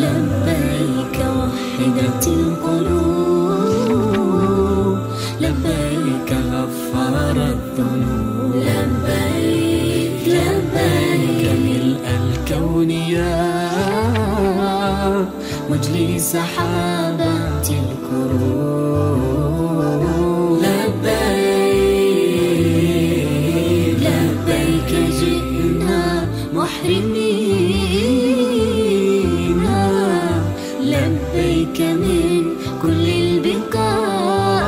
لبيك وحدت القلوب، لبيك غفار الذنوب، لبيك لبيك ملء الكون يا مجلي سحابات الكروب، لبيك لبيك جئنا محرمين، لبيك من كل البقاع،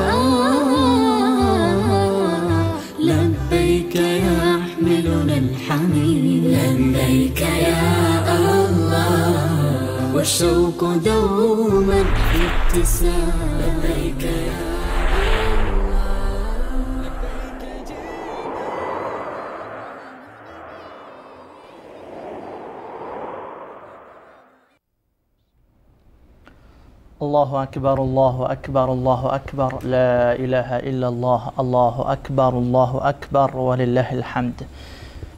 لبيك يحملنا الحنين، لبيك يا الله والشوق دوما في اتساع، لبيك يا الله أكبر الله أكبر الله أكبر، لا إله إلا الله، الله أكبر الله أكبر ولله الحمد.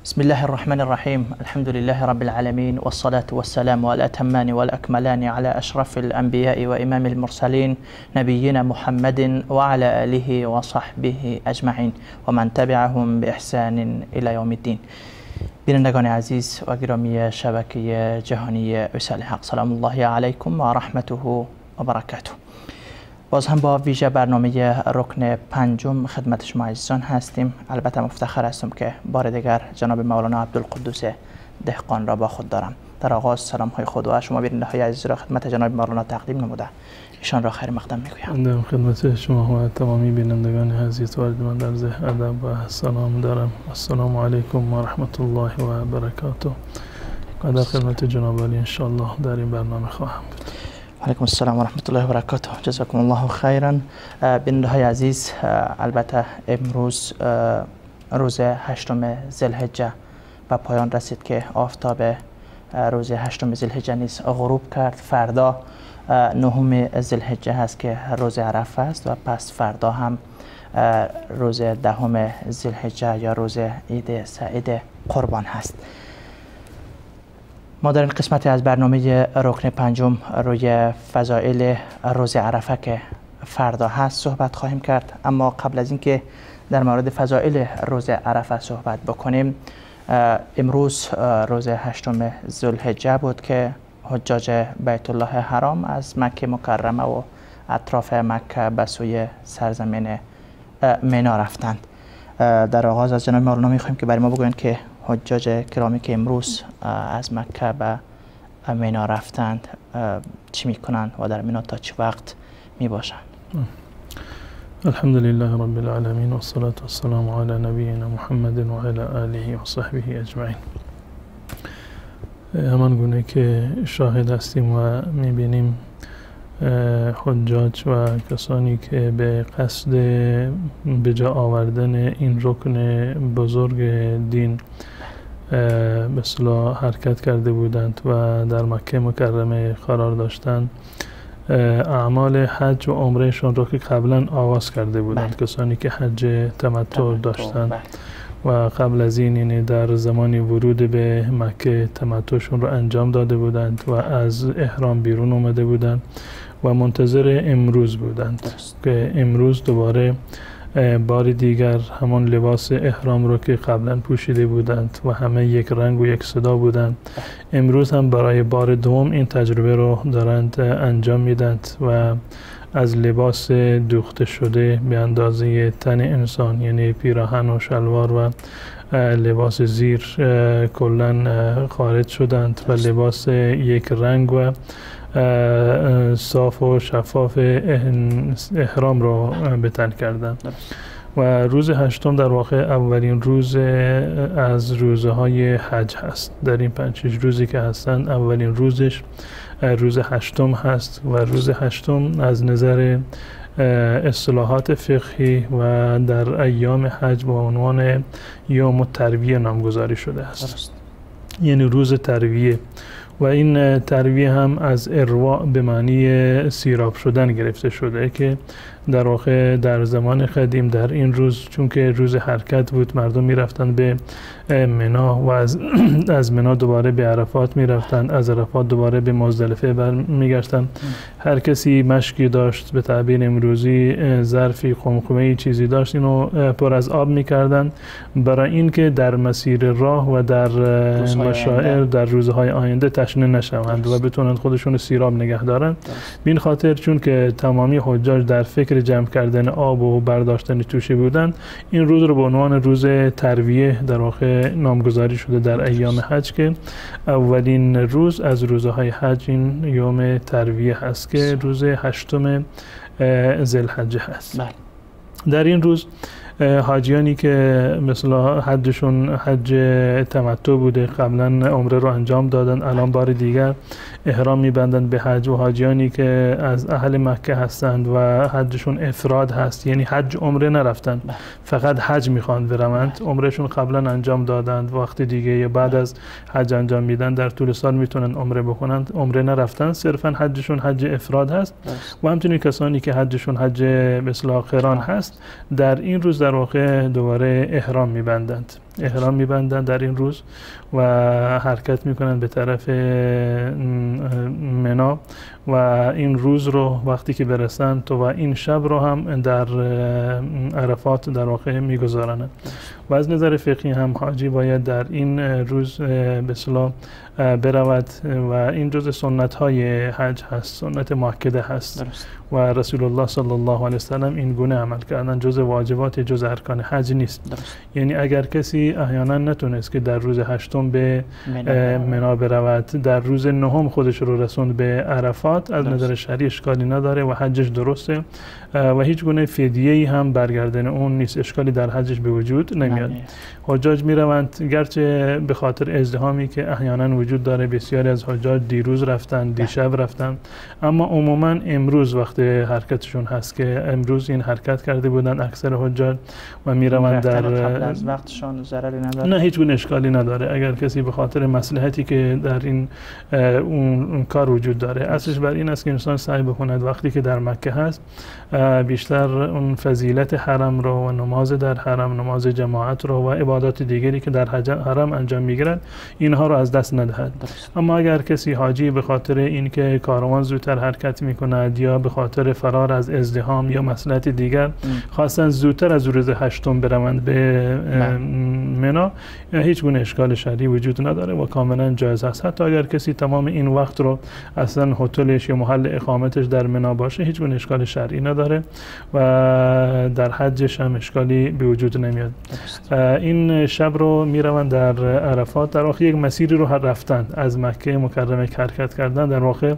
بسم الله الرحمن الرحيم، الحمد لله رب العالمين، والصلاة والسلام والأتمان والأكملان على أشرف الأنبياء وإمام المرسلين نبينا محمد وعلى آله وصحبه أجمعين ومن تبعهم بإحسان إلى يوم الدين. بینندگان عزیز و گرامی شبکه جهانی وصال حق، سلام الله علیکم و رحمته و برکاته. باز هم با ویژه برنامه رکن پنجم خدمت شما عزیزان هستیم. البته مفتخر هستم که بار دیگر جناب مولانا عبدالقدوس دهقان را با خود دارم. در آغاز سلام های خود و شما بیننده های عزیز را خدمت جناب مولانا تقدیم نموده ایشان را خیر مقدم میگویم. خدمت شما و تمامی بینندگان عزیز و ارجمند عرض ادب و سلام دارم. السلام علیکم و رحمت الله و برکاته. و در خدمت جناب علی ان شاء الله در این برنامه خواهم بود. علیکم السلام و رحمت الله و برکاته. جزاکم الله خیرا. بیننده های عزیز، البته امروز روز 8 ذوالحجه به پایان رسید که آفتاب روز 8 ذوالحجه نیز غروب کرد. فردا 9 ذوالحجه هست که روز عرفه است و پس فردا هم روز 10 ذوالحجه یا روز عید سعید قربان هست. ما در این قسمت از برنامه رکن پنجم روی فضائل روز عرفه که فردا هست صحبت خواهیم کرد. اما قبل از اینکه در مورد فضائل روز عرفه صحبت بکنیم، امروز روز 8 ذوالحجه بود که حجاج بیت الله حرام از مکه مکرمه و اطراف مکه به سوی سرزمین مینا رفتند. در آغاز از جناب مولانا میخواهیم که برای ما بگویند که حجاج کرامی که امروز از مکه به مینا رفتند چی میکنند و در مینا تا چه وقت میباشند؟ الحمد لله رب العالمین و الصلاة والسلام علی نبینا محمد و علی آله و صحبه اجمعین. همان گونه که شاهد هستیم و میبینیم حجاج و کسانی که به قصد به جا آوردن این رکن بزرگ دین به اصطلاح حرکت کرده بودند و در مکه مکرمه قرار داشتند، اعمال حج و عمرهشون را که قبلا آغاز کرده بودند، کسانی که حج تمتع داشتند و قبل از این یعنی در زمان ورود به مکه تمتعشون رو انجام داده بودند و از احرام بیرون اومده بودند و منتظر امروز بودند که امروز دوباره بار دیگر همان لباس احرام رو که قبلا پوشیده بودند و همه یک رنگ و یک صدا بودند، امروز هم برای بار دوم این تجربه رو دارند انجام میدند و از لباس دوخته شده به اندازه تن انسان، یعنی پیراهن و شلوار و لباس زیر کلا خارج شدند و لباس یک رنگ و صاف و شفاف احرام رو به تن کردند. و روز 8 در واقع اولین روز از روزهای حج هست. در این 5-6 روزی که هستند اولین روزش روز 8 هست و روز 8 از نظر اصطلاحات فقهی و در ایام حج با عنوان یوم الترویه نامگذاری شده است. یعنی روز ترویه و این ترویه هم از ارواء به معنی سیراب شدن گرفته شده که در واقع در زمان قدیم در این روز، چون که روز حرکت بود، مردم میرفتن به منا و از منا دوباره به عرفات میرفتن، از عرفات دوباره به مزدلفه برمیگشتن. هر کسی مشکی داشت، به تعبیر امروزی ظرفی، قمقمه چیزی داشت، اینو پر از آب میکردن برای اینکه در مسیر راه و در مشاعر در روزهای آینده تشنه نشوند و بتونن خودشون سیراب نگه دارن. به این خاطر چون که تمامی حجاج در فکر جمع کردن آب و برداشتن توشه بودن، این روز رو به عنوان روز ترویه در واقع نامگذاری شده در ایام حج، که اولین روز از روزهای حج این یوم ترویه هست که روز 8 ذوالحجه هست. در این روز حاجیانی که مثلا حجشون حج تمتع بوده، قبلا عمره رو انجام دادن، الان بار دیگر احرام میبندن به حج، و حاجیانی که از اهل مکه هستند و حجشون افراد هست، یعنی حج عمره نرفتن، فقط حج میخوان بروند، عمرهشون قبلا انجام دادند، وقت دیگه یا بعد از حج انجام میدن، در طول سال میتونن عمره بکنند، عمره نرفتن، صرفا حجشون حج افراد هست. و همچنین کسانی که حجشون حج به اصطلاح قران هست، در این روز در واقع دوباره احرام میبندند در این روز و حرکت میکنند به طرف منا، و این روز رو وقتی که برسند تو و این شب رو هم در عرفات در واقع میگذارند. و از نظر فقهی هم حاجی باید در این روز به اصطلاح برود و این جز سنت های حج هست، سنت مؤکده هست و رسول الله صلی الله علیه وسلم این گونه عمل کردن، جز واجبات، جز ارکان حج نیست. یعنی اگر کسی احیانا نتونست که در روز 8 به منا برود، در روز 9 خودش رو رسوند به عرفات، از نظر شرعی اشکالی نداره و حجش درسته و هیچ گونه فدیه‌ای هم برگردن اون نیست، اشکالی در حجش به وجود نمیاد. حجاج میروند، گرچه به خاطر ازدحامی که احیانا وجود داره، بسیاری از حجاج دیروز رفتن، دیشب رفتن، اما عموما امروز وقت حرکتشون هست که امروز این حرکت کرده بودن اکثر حجاج و میروند در قبل از وقتشون ضرری نداره. نه، هیچ گونه اشکالی نداره اگر کسی به خاطر مصلحتی که در این اون کار وجود داره. اصلش بر این است که انسان سعی بکند وقتی که در مکه هست بیشتر اون فضیلت حرم رو و نماز در حرم، نماز جماعت رو و عبادات دیگری که در حرم انجام میگیرد اینها رو از دست ندهد. اما اگر کسی حاجی به خاطر اینکه کاروان زودتر حرکت میکند یا به خاطر فرار از ازدحام یا مصلحت دیگر خواستن زودتر از روز 8 بروند به منا، هیچ گونه اشکال شرعی وجود نداره و کاملا جایز است. حتی اگر کسی تمام این وقت رو اصلا هتلش یا محل اقامتش در منا باشه، هیچ گونه اشکال شرعی نداره و در حجش هم اشکالی به وجود نمیاد. این شب رو میروند در عرفات، در واقع یک مسیری رو رفتن از مکه مکرمه حرکت کردن. در واقع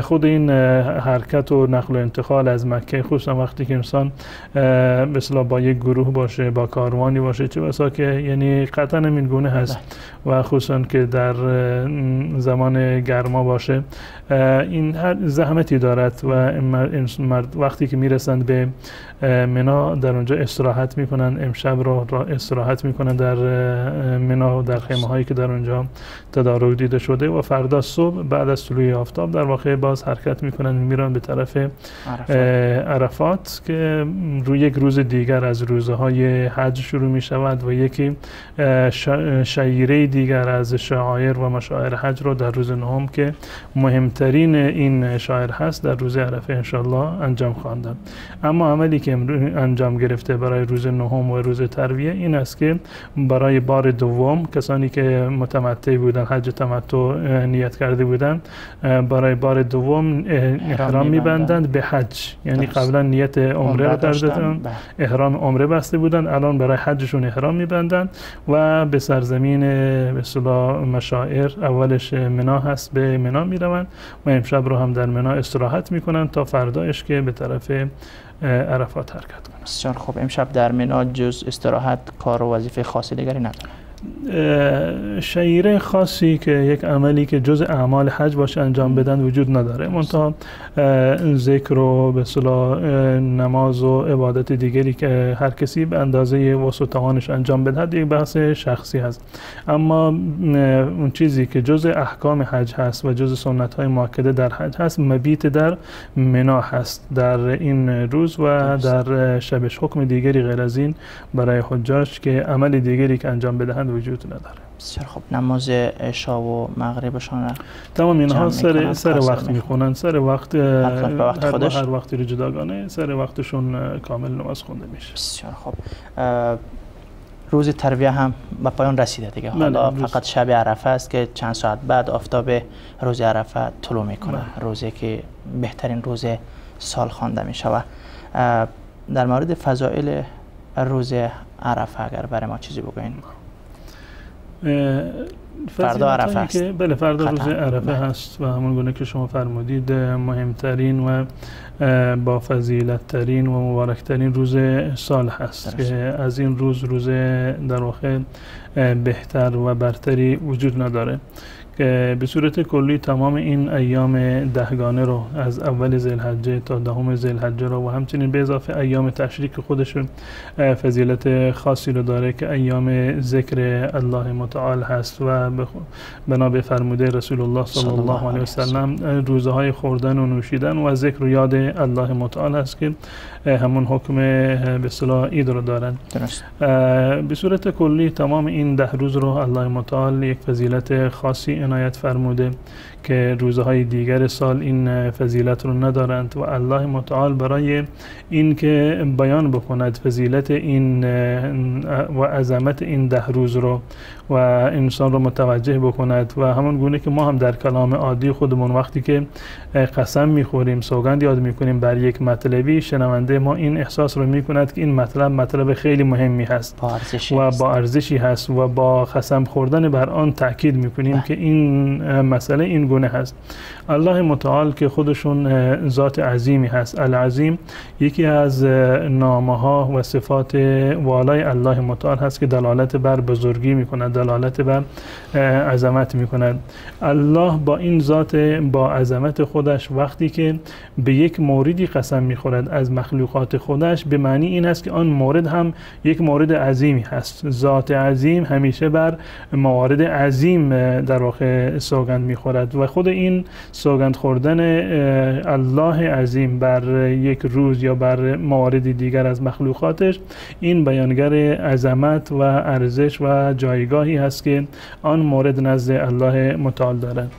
خود این حرکت و نقل و انتقال از مکه، خصوصا وقتی که انسان به اصطلاح با یک گروه باشه، با کاروانی باشه، چه بسا که یعنی قطعا این گونه هست و خصوصا که در زمان گرما باشه، این هر زحمتی دارد و مرد وقتی که میرسند به منا در اونجا استراحت میکنن، امشب رو استراحت میکنن در منا و در خیمه هایی که در اونجا تدارک دیده شده و فردا صبح بعد از طلوع آفتاب در واقع باز حرکت میکنن، میرن به طرف عرفات که روی یک روز دیگر از روزهای حج شروع میشود و یکی شعیره دیگر از شعائر و مشاعر حج رو در روز 9 که مهمترین این شاعر هست در روز عرفه انشالله انجام خواندن. اما عملی که انجام گرفته برای روز 9 و روز ترویه این است که برای بار دوم کسانی که متمتع بودن، حج تمتع نیت کرده بودن، برای بار دوم احرام میبندند به حج، یعنی قبلا نیت عمره رو داشتن، احرام عمره بسته بودن، الان برای حجشون احرام میبندند و به سرزمین به اصطلاح مشاعر، اولش منا هست، به منا میروند و امشب رو هم در منا استراحت میکنن تا فردایش که به طرف عرفات حرکت کنند. بسیار خوب. امشب در منا جز استراحت کار و وظیفه خاصی دیگری نداره؟ شعیره خاصی که یک عملی که جز اعمال حج باشه انجام بدن وجود نداره. منتها ذکر و به اصطلاح نماز و عبادت دیگری که هر کسی به اندازه وسع و توانش انجام بده یک بحث شخصی هست. اما اون چیزی که جز احکام حج هست و جز سنت های مؤکده در حج هست مبیت در منا هست در این روز و در شبش. حکم دیگری غیر از این برای حجاج که عمل دیگری که انجام بدهند وجود نداره. بسیار خوب. نماز عشا و مغربشان تمام اینها سر وقت میخونن، سر وقت هر وقتی رو جداگانه سر وقتشون کامل نماز خونده میشه. بسیار خوب. روز ترویه هم به پایان رسیده دیگه. حالا فقط شب عرفه است که چند ساعت بعد آفتاب روز عرفه طلوع میکنه. روزی که بهترین روز سال خوانده میشه. در مورد فضائل روز عرفه اگر برای ما چیزی بگوین. فردا عرفه است. بله، فردا روز عرفه هست و همون گونه که شما فرمودید مهمترین و با فضیلت ترین و مبارک ترین روز سال هست که از این روز در واقع بهتر و برتری وجود نداره. که به صورت کلی تمام این ایام دهگانه رو از اول ذوالحجه تا دهم ذوالحجه رو و همچنین به اضافه ایام تشریک خودشون فضیلت خاصی رو داره که ایام ذکر الله متعال هست و بنا به فرموده رسول الله صلی الله علیه و سلم روزهای خوردن و نوشیدن و ذکر و یاد الله متعال هست که همون حکم به اصطلاح عید رو دارن. به صورت کلی تمام این 10 روز رو الله متعال یک فضیلت خاصی عنایت فرموده که روزهای دیگر سال این فضیلت رو ندارند و الله متعال برای این که بیان بکند فضیلت این و عظمت این 10 روز رو و انسان رو متوجه بکند و همون گونه که ما هم در کلام عادی خودمون وقتی که قسم میخوریم سوگند یاد میکنیم بر یک مطلبی، شنونده ما این احساس رو میکند که این مطلب خیلی مهمی هست و با ارزشی هست و با قسم خوردن بر آن تاکید میکنیم که این مسئله این گونه هست. الله متعال که خودشون ذات عظیمی هست، العظیم یکی از نامها و صفات والای الله متعال هست که دلالت بر بزرگی میکند، دلالت بر عظمت میکند. الله با این ذات با عظمت خودش وقتی که به یک موردی قسم میخورد از مخلوقات خودش به معنی این است که آن مورد هم یک مورد عظیمی هست. ذات عظیم همیشه بر موارد عظیم در واقع سوگند میخورد و خود این سوگند خوردن الله عظیم بر یک روز یا بر موارد دیگر از مخلوقاتش این بیانگر عظمت و ارزش و جایگاهی هست که آن مورد نزد الله متعال دارد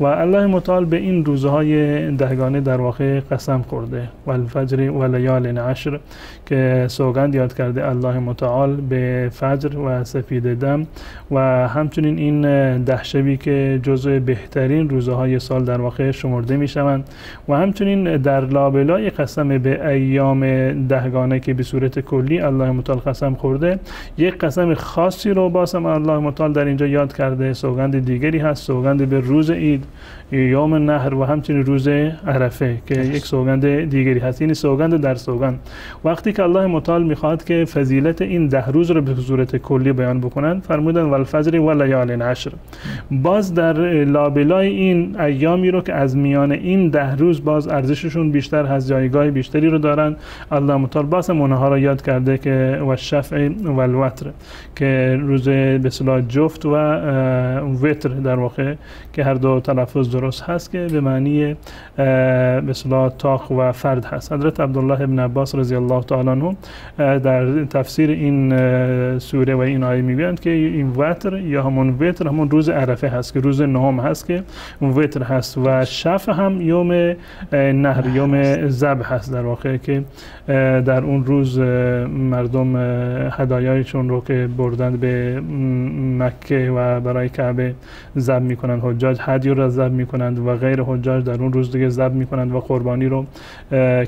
و الله متعال به این روزهای دهگانه در واقع قسم خورده و الفجر و لیال عشر که سوگند یاد کرده الله متعال به فجر و سفید دم و همچنین این 10 شبی که جزء بهترین روزهای سال در واقع شمرده می شوند و همچنین در لابلای قسم به ایام دهگانه که به صورت کلی الله متعال قسم خورده یک قسم خاصی رو باسم الله متعال در اینجا یاد کرده. سوگند دیگری هست، سوگند به روز عید یوم نحر و همچنین روز عرفه که یک سوگند دیگری هست. این سوگند در سوگند وقتی که الله متعال میخواد که فضیلت این 10 روز رو به صورت کلی بیان بکنند فرمودن والفجر و لیال عشر. باز در لابلای این ایامی رو که از میان این 10 روز باز ارزششون بیشتر هست، جایگاه بیشتری رو دارن، الله متعال باز اونها رو یاد کرده که و الشفع و الوتر که روز به اصطلاح جفت و وتر در واقع که هر دو تلفظ درست هست که به معنی به اصطلاح طاق و فرد هست. حضرت عبدالله ابن عباس رضی الله تعالی عنه در تفسیر این سوره و این آیه میگویند که این وتر یا همون وتر همون روز عرفه هست که روز نهم هست که وتر هست و شفع هم یوم نهر یوم ذبح هست در واقع که در اون روز مردم هدایایشون رو که بردند به مکه و برای کعبه ذبح میکنند، حجاج هدیه رو ذبح میکنند و غیر حجاج در اون روز دیگه ذبح میکنند و قربانی رو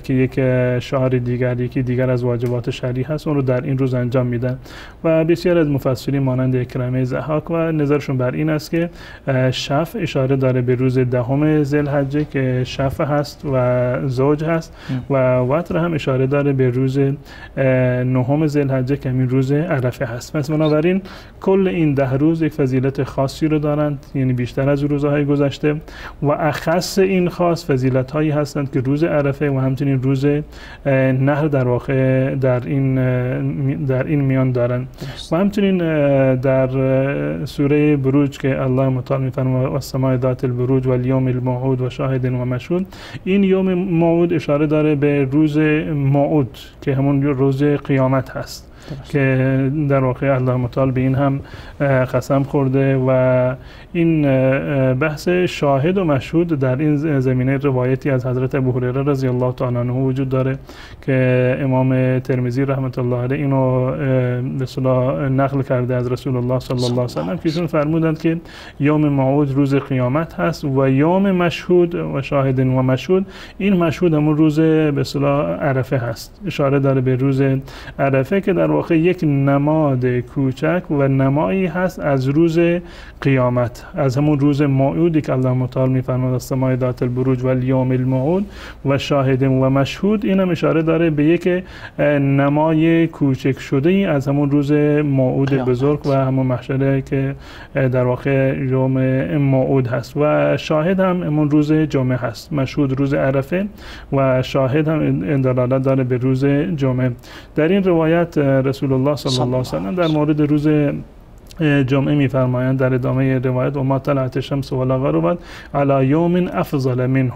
که یک شعار دیگر یکی دیگر از واجبات شرعی هست اون رو در این روز انجام میدن و بسیار از مفسرین مانند اکرمه ضحاک و نظرشون بر این است که شفع اشاره داره به روز 10 ذوالحجه که شفع هست و زوج هست و وتر هم اشاره داره به روز 9 ذوالحجه که همین روز عرفه هست. پس بنابراین کل این 10 روز یک فضیلت خاصی رو دارند، یعنی بیشتر از روزهای گذشته و اخص این خاص فضیلت هایی هستند که روز عرفه و همچنین روز نحر در واقع در این میان دارند. و همچنین در سوره بروج که الله متعال میفرماید والسماء ذات البروج والیوم الموعود و شاهد و مشهود، این یوم موعود اشاره داره به روز موعود که همون روز قیامت هست که در واقع الله متعال به این هم قسم خورده و این بحث شاهد و مشهود در این زمینه روایتی از حضرت ابو هریره رضی الله تعالی عنه وجود داره که امام ترمذی رحمت الله علیه اینو به اصطلاح نقل کرده از رسول الله صلی الله علیه و سلم که ایشون فرمودند که یوم موعود روز قیامت هست و یوم مشهود و شاهد و مشهود، این مشهود همون روز به اصطلاح عرفه هست، اشاره داره به روز عرفه که در واقع یک نماد کوچک و نمایی هست از روز قیامت، از همون روز موعودی که الله متعال میفرماید السماء ذات البروج والیوم الموعود و شاهد و مشهود، این هم اشاره داره به یک نمای کوچک شده ای از همون روز موعود بزرگ و همون محشره که در واقع یوم موعود هست و شاهد هم همون روز جمعه هست. مشهود روز عرفه و شاهد هم دلالت داره به روز جمعه. در این روایت رسول الله صلی الله علیه و سلم در مورد روز جمعه میفرمایند در ادامه روایت و ما طلعت الشمس ولا غربت علی یوم افضل منه،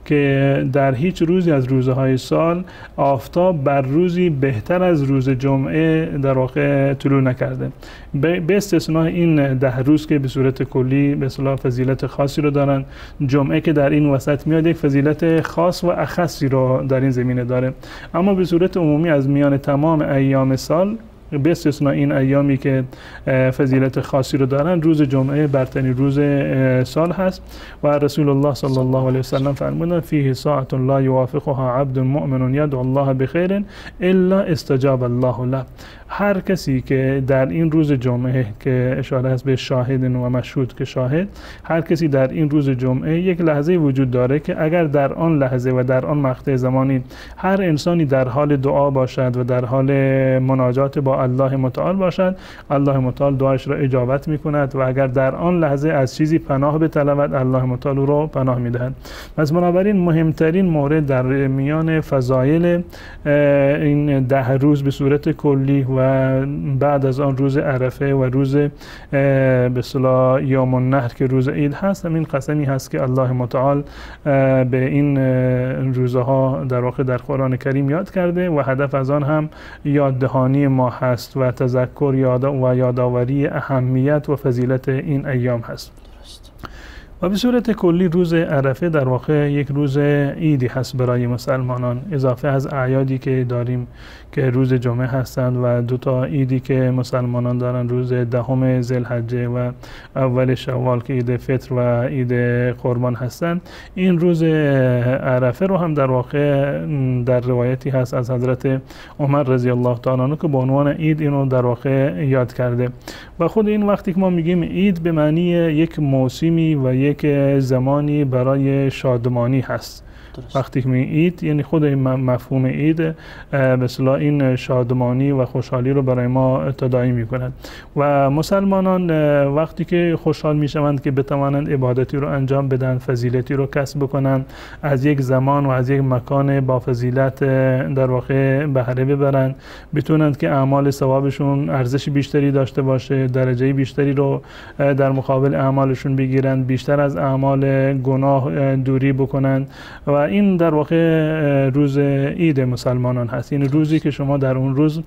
که در هیچ روزی از روزهای سال آفتاب بر روزی بهتر از روز جمعه در واقع طلوع نکرده، به استثناء این 10 روز که به صورت کلی به اصطلاح فضیلت خاصی رو دارن. جمعه که در این وسط میاد یک فضیلت خاص و اخصی رو در این زمینه داره، اما به صورت عمومی از میان تمام ایام سال به استثناء این ایامی که فضیلت خاصی رو دارن، روز جمعه برترین روز سال هست و رسول الله صلی الله علیه و سلم فرمودند فیه ساعة لا یوافقها عبد مؤمن یدعو الله بخیر الا استجاب الله له. هر کسی که در این روز جمعه که اشاره است به شاهد و مشهود که شاهد، هر کسی در این روز جمعه یک لحظه وجود داره که اگر در آن لحظه و در آن مقطع زمانی هر انسانی در حال دعا باشد و در حال مناجات با الله متعال باشد، الله متعال دعایش را اجابت میکند و اگر در آن لحظه از چیزی پناه بطلبد، الله متعال را پناه میدهد. پس بنابراین مهمترین مورد در میان فضایل این 10 روز به صورت کلی و بعد از آن روز عرفه و روز به اصطلاح یوم النحر که روز عید هست، همین قسمی هست که الله متعال به این روزها در واقع در قرآن کریم یاد کرده و هدف از آن هم یاددهانی ما هست و تذکر و یادآوری اهمیت و فضیلت این ایام هست. و به صورت کلی روز عرفه در واقع یک روز عیدی هست برای مسلمانان، اضافه از اعیادی که داریم که روز جمعه هستند و 2 عیدی که مسلمانان دارن، روز 10 ذوالحجه و اول شوال که عید فطر و عید قربان هستند. این روز عرفه رو هم در واقع در روایتی هست از حضرت عمر رضی الله تعالی عنه که به عنوان عید اینو در واقع یاد کرده و خود این وقتی که ما میگیم عید به معنی یک موسمی و یک زمانی برای شادمانی هست. وقتی که عید یعنی خود مفهوم عید به اصطلاح این شادمانی و خوشحالی رو برای ما تداعی می‌کند و مسلمانان وقتی که خوشحال میشوند که بتوانند عبادتی رو انجام بدن، فضیلتی رو کسب بکنند، از یک زمان و از یک مکان با فضیلت در واقع بهره ببرند، بتونند که اعمال ثوابشون ارزش بیشتری داشته باشه، درجه بیشتری رو در مقابل اعمالشون بگیرند، بیشتر از اعمال گناه دوری بکنند و این در واقع روز عید مسلمانان هست. این روزی که شما در اون روز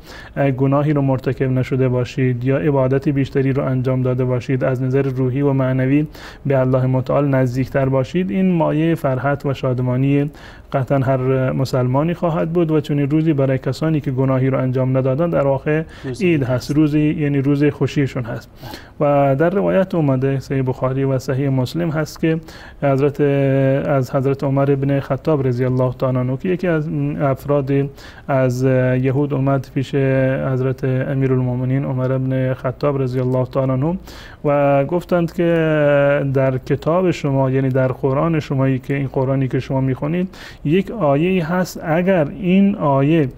گناهی رو مرتکب نشده باشید یا عبادتی بیشتری رو انجام داده باشید، از نظر روحی و معنوی به الله متعال نزدیکتر باشید، این مایه فرحت و شادمانی قطعا هر مسلمانی خواهد بود و چون روزی برای کسانی که گناهی رو انجام ندادن در واقع عید هست، روزی یعنی روز خوشیشون هست. و در روایت اومده صحیح بخاری و صحیح مسلم هست که از حضرت عمر ابن خطاب رضی الله تعالی عنه که یکی از افراد از یهود اومد پیش حضرت امیرالمومنین عمر ابن خطاب رضی الله تعالی عنه و گفتند که در کتاب شما، یعنی در قرآن شما که این قرآنی که شما میخونید، یک آیه هست اگر این آیه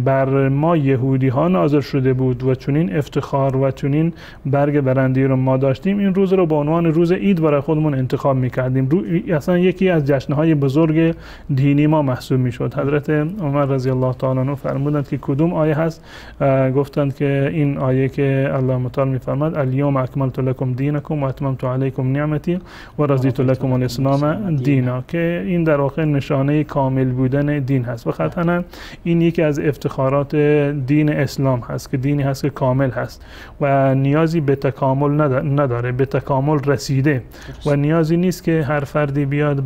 بر ما یهودی ها نازل شده بود و چنین افتخار و چنین برگ برندی رو ما داشتیم، این روز رو به عنوان روز عید برای خودمون انتخاب میکردیم، اصلا یکی از جشنهای بزرگ دینی ما محسوب میشد. حضرت عمر رضی الله تعالی عنه فرمودند که کدوم آیه هست؟ گفتند که این آیه که الله متعال میفرماد الیوم اکملت لکم دینکم و اتممت علیکم نعمتی و رضیت لکم الاسلام دینا، که این در واقع نشانه کامل بودن دین هست و قطعا این یکی از افتخارات دین اسلام هست که دینی هست که کامل هست و نیازی به تکامل نداره، به تکامل رسیده و نیازی نیست که هر فردی بیاد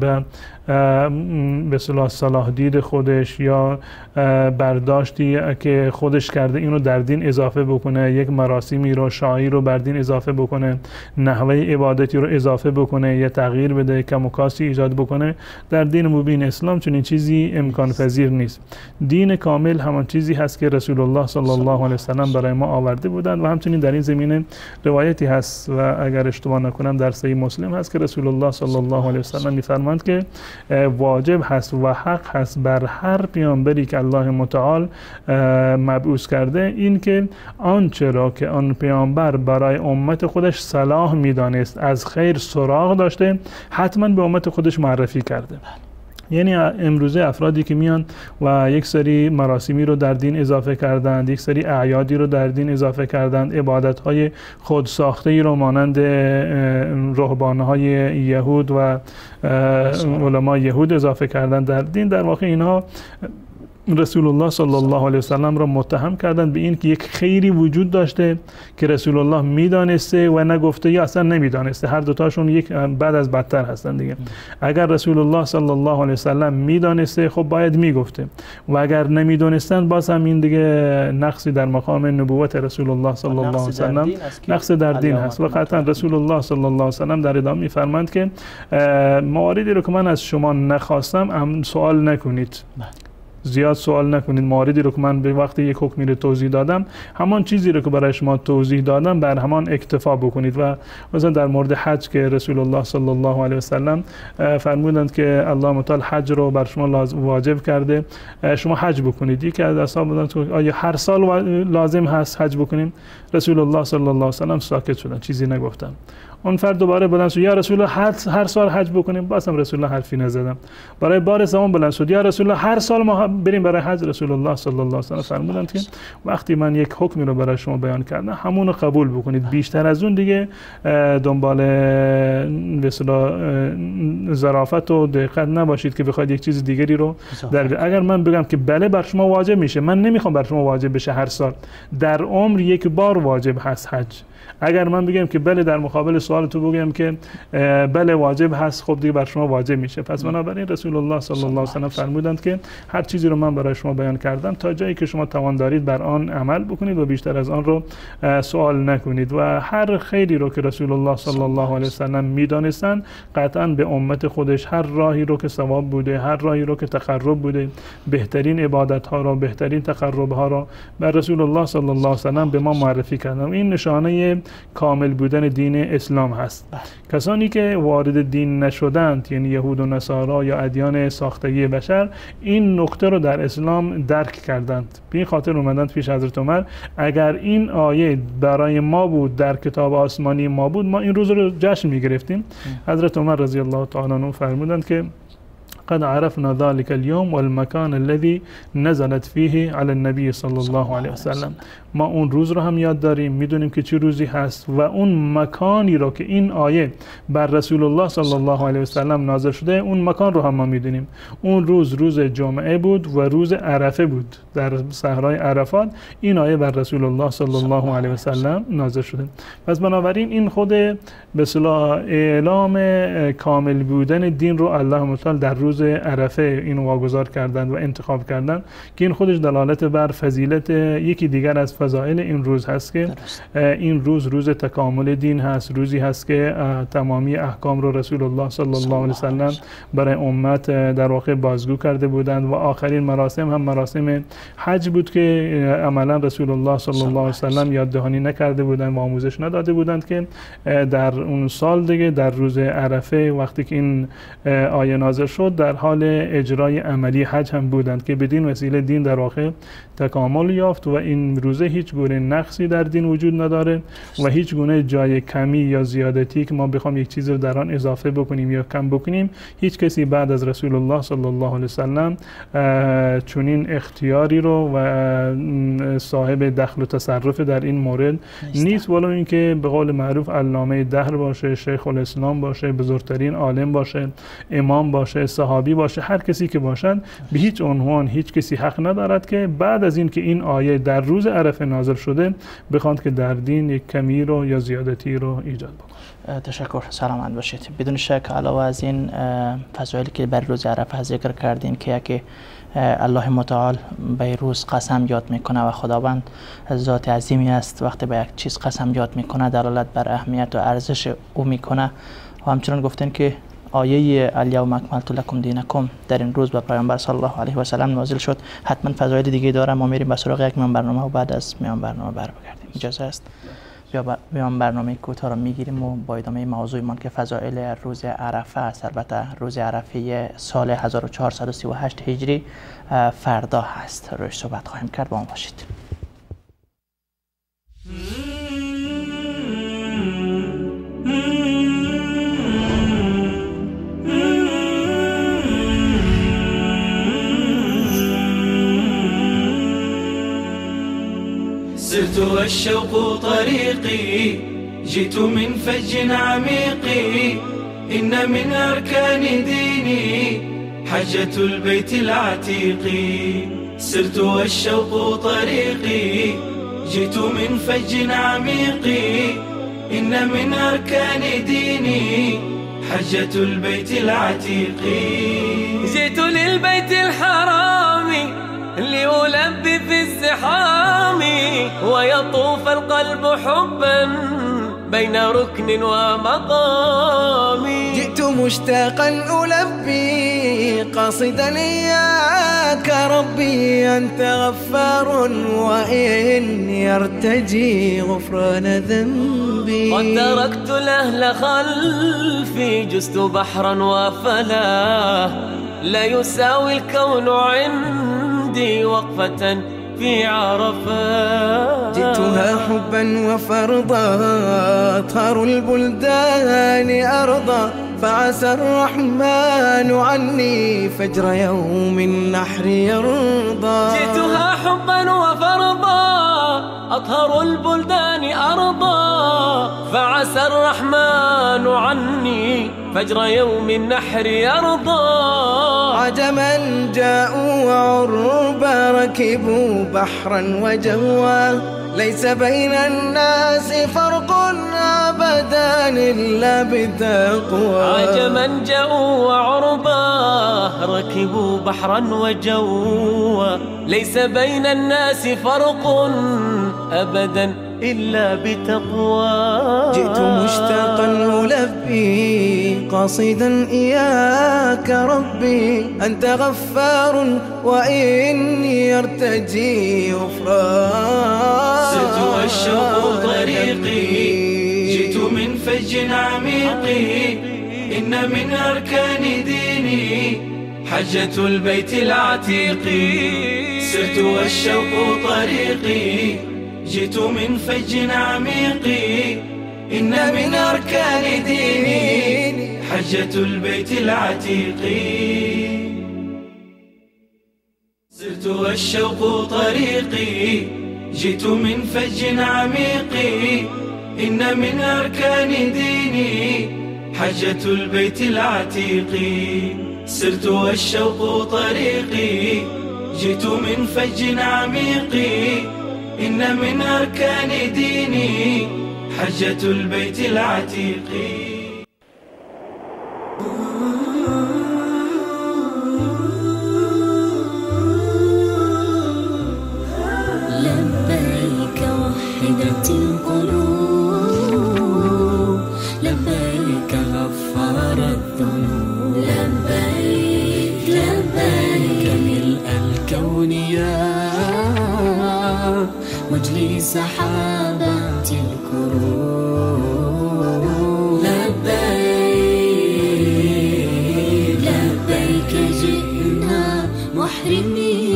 به صلاح دید خودش یا برداشتی که خودش کرده اینو در دین اضافه بکنه، یک مراسمی رو شاعری رو بر دین اضافه بکنه، نحوه عبادتی رو اضافه بکنه یا تغییر بده، کم و کاستی ایجاد بکنه. در دین مبین اسلام چنین چیزی امکان پذیر نیست. دین کامل همان چیزی هست که رسول الله صلی الله علیه وسلم برای ما آورده بودند و همچنین در این زمینه روایتی هست و اگر اشتباه نکنم در صحیح مسلم هست که رسول الله صلی الله علیه وسلم میفرمایند که واجب هست و حق هست بر هر پیامبری که الله متعال مبعوث کرده این که آنچه را که آن پیامبر برای امت خودش صلاح میدانست، از خیر سراغ داشته، حتما به امت خودش معرفی کرده. یعنی امروزه افرادی که میان و یک سری مراسمی رو در دین اضافه کردند، یک سری اعیادی رو در دین اضافه کردند، عبادت‌های خود ساخته‌ای رو مانند رهبان‌های یهود و علمای یهود اضافه کردند در دین، در واقع اینها رسول الله صلی الله علیه وسلم را متهم کردند به این که یک خیری وجود داشته که رسول الله میدانسته و نگفته یا اصلا نمیدانسته. هر دوتاشون یک بعد از بدتر هستند دیگه. اگر رسول الله صلی الله علیه وسلم میدانسته خب باید میگفته و اگر نمیدونستند باز هم این دیگه نقصی در مقام نبوت رسول الله صلی الله علیه وسلم، نقص در دین هست. و قطعا رسول الله صلی الله علیه وسلم در ادامه میفرمایند که مواردی رو که من از شما نخواستم سوال نکنید، زیاد سوال نکنید. مواردی رو که من به وقت یک حکمی رو توضیح دادم، همان چیزی رو که برای شما توضیح دادم بر همان اکتفا بکنید. و مثلا در مورد حج که رسول الله صلی الله علیه وسلم فرمودند که الله متعال حج رو بر شما واجب کرده، شما حج بکنید. یکی از اصحاب بودند آیا هر سال لازم هست حج بکنیم؟ رسول الله صلی الله علیه وسلم ساکت شدن، چیزی نگفتن. اون فرد دوباره بلند شد یا رسول الله هر سال حج بکنیم؟ بازم رسول الله حرفی نزدن. برای بار سوم بلند شد یا رسول الله هر سال ما بریم برای حج؟ رسول الله صلی الله علیه و سلم فرمودند که وقتی من یک حکمی رو برای شما بیان کردم همون رو قبول بکنید، بیشتر از اون دیگه دنبال به اصطلاح ظرافت و دقت نباشید که بخواید یک چیز دیگری رو اگر من بگم که بله بر شما واجب میشه، من نمیخوام بر شما واجب بشه هر سال، در عمر یک بار واجب هست حج. اگر من بگم که بله در مقابل سوال تو بگم که بله واجب هست، خب دیگه بر شما واجب میشه. پس بنابراین رسول الله صلی الله علیه و سلم فرمودند که هر چیزی رو من برای شما بیان کردم تا جایی که شما توان دارید بر آن عمل بکنید و بیشتر از آن رو سوال نکنید. و هر خیری رو که رسول الله صلی الله علیه و سلم میدانستند قطعا به امت خودش هر راهی رو که ثواب بوده، هر راهی رو که تقرب بوده، بهترین عبادت ها رو، بهترین تقرب ها رو بر رسول الله صلی الله علیه و سلم به ما معرفی کردند. این نشانه کامل بودن دین اسلام هست. کسانی که وارد دین نشدند، یعنی یهود و نصارا یا ادیان ساختگی بشر، این نکته رو در اسلام درک کردند. به این خاطر اومدند پیش حضرت عمر اگر این آیه برای ما بود، در کتاب آسمانی ما بود، ما این روز رو جشن می‌گرفتیم. حضرت عمر رضی الله تعالی عنه فرمودند که قد عرفنا ذلك اليوم والمكان الذي نزلت فيه على النبي صلى الله عليه وسلم. ما اون روز رو هم یاد داریم، میدونیم که چه روزی هست و اون مکانی رو که این آیه بر رسول الله صلی الله علیه و سلم نازل شده اون مکان رو هم ما میدونیم. اون روز جمعه بود و روز عرفه بود، در صحرای عرفات این آیه بر رسول الله صلی الله علیه و سلم نازل شده. پس بنابراین این خود به اصطلاح اعلام کامل بودن دین رو الله متعال در روز عرفه اینو واگذار کردند و انتخاب کردند که این خودش دلالت بر فضیلت یکی دیگر از فضائل این روز هست که این روز تکامل دین هست، روزی هست که تمامی احکام رو رسول الله صلی الله علیه و سلم برای امت در واقع بازگو کرده بودند و آخرین مراسم هم مراسم حج بود که عملا رسول الله صلی الله علیه و سلم یاددهانی نکرده بودند و آموزش نداده بودند که در اون سال دیگه در روز عرفه وقتی که این آیه نازل شد در حال اجرای عملی حج هم بودند که بدین وسیله دین در واقع تکامل یافت و این روزه هیچ گونه نقصی در دین وجود نداره و هیچ گونه جای کمی یا زیادتی که ما بخوام یک چیز رو در آن اضافه بکنیم یا کم بکنیم هیچ کسی بعد از رسول الله صلی الله علیه وسلم چنین اختیاری رو و صاحب دخل و تصرف در این مورد نیست، ولو اینکه به قول معروف علامه دهر باشه، شیخ الاسلام باشه، بزرگترین عالم باشه، امام باشه، صحابی باشه، هر کسی که باشد به هیچ عنوان هیچ کسی حق ندارد که بعد از این که این آیه در روز عرفه نازل شده بخواند که در دین یک کمی رو یا زیادتی رو ایجاد بکنه. تشکر، سلامت باشید. بدون شک علاوه از این فضایلی که بر روز عرفه ذکر کردین که یکی الله متعال به روز قسم یاد میکنه و خداوند ذات عظیمی است، وقتی به یک چیز قسم یاد میکنه دلالت بر اهمیت و ارزش او میکنه و همچنین گفتن که آیه الیوم اکملت لکم دینکم در این روز به پیامبر صلی الله علیه و سلم نازل شد. حتما فضایل دیگه داره، ما میریم به سراغ یک میان برنامه و بعد از میان برنامه برمیگردیم. اجازه است یا میان برنامه کوتاه رو میگیریم و با ادامه موضوعمان که فضایل روز عرفه است. البته روز عرفه سال 1438 هجری فردا هست، روش صحبت خواهیم کرد، با ما باشید. سرت والشوق طريقي، جئت من فج عميق، إن من أركان ديني حجة البيت العتيق. سرت والشوق طريقي، جئت من فج عميق، إن من أركان ديني حجة البيت العتيق. جئت للبيت الحرام لألبي في الزحام، ويطوف القلب حبا بين ركن ومقام. جئت مشتاقا ألبي قاصدا إياك ربي، أنت غفار وإني أرتجي غفران ذنبي. قد تركت الأهل خلفي، جزت بحرا وفلا، لا يساوي الكون عندي وقفة في عرفات. جئتها حبا وفرضا، أطهر البلدان أرضا، فعسى الرحمن عني فجر يوم النحر يرضى. جئتها حبا وفرضا، أطهر البلدان أرضا، فعسى الرحمن عني فجر يوم النحر يرضى. عجما جاءوا وعربا، ركبوا بحرا وجوا، ليس بين الناس فرق أبدا إلا بتقوى. عجما جاءوا وعربا، ركبوا بحرا وجوا، ليس بين الناس فرق أبدا إلا بتقوى. جئت مشتاقا ألبي قاصدا إياك ربي، أنت غفار وإني أرتجي غفران. سرت والشوق طريقي، جئت من فج عميق، إن من أركان ديني حجة البيت العتيق. سرت والشوق طريقي، جئت من فج عميق، إن من أركان ديني حجة البيت العتيق. سرت والشوق طريقي، جئت من فج عميق إن من أركان ديني حجة البيت العتيق سرت والشوق طريقي جئت من فج عميق إن من أركان ديني حجة البيت العتيق. لبيك وحدت القلوب لبيك غفار الذنوب لبيك لبيك ملء الكون يا مجلي سحابات الكروب لبيك لبيك جئنا محرمين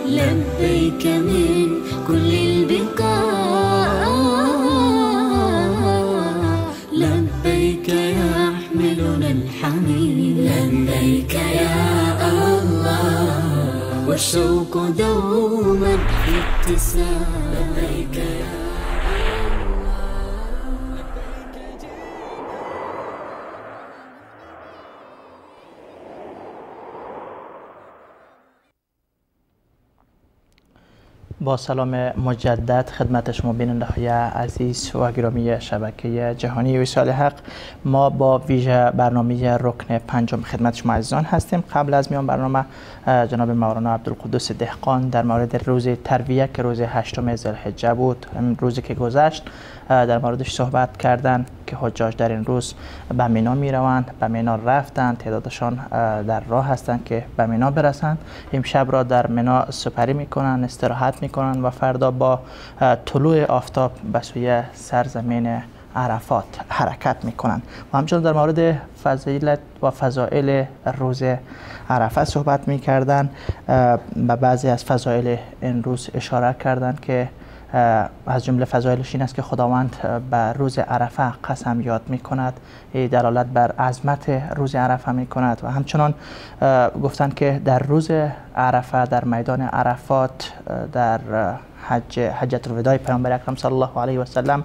لبيك من كل البقاع لبيك يحملنا الحنين لبيك يا الله والشوق دوما في ابتسام لبيك يا با سلام مجدد خدمت شما بیننده های عزیز و گرامی شبکه جهانی وصال حق. ما با ویژه برنامه رکن پنجم خدمت شما عزیزان هستیم. قبل از میان برنامه جناب مولانا عبدالقدوس دهقان در مورد روز ترویه که روز 8 ذوالحجه بود، روزی که گذشت، در موردش صحبت کردن که حجاج در این روز به مینا می روند. به مینا رفتن، تعدادشان در راه هستند که به مینا برسند. امشب را در مینا سپری میکنن، استراحت میکنن و فردا با طلوع آفتاب به سوی سرزمین عرفات حرکت میکنن. و همچنین در مورد فضیلت و فضائل روز عرفه صحبت میکردن. به بعضی از فضائل این روز اشاره کردند که از جمله فضایلش این است که خداوند به روز عرفه قسم یاد می کند، دلالت بر عظمت روز عرفه می کند. و همچنان گفتند که در روز عرفه در میدان عرفات در حجت الوداع پیامبر اکرم صلی الله علیه و سلم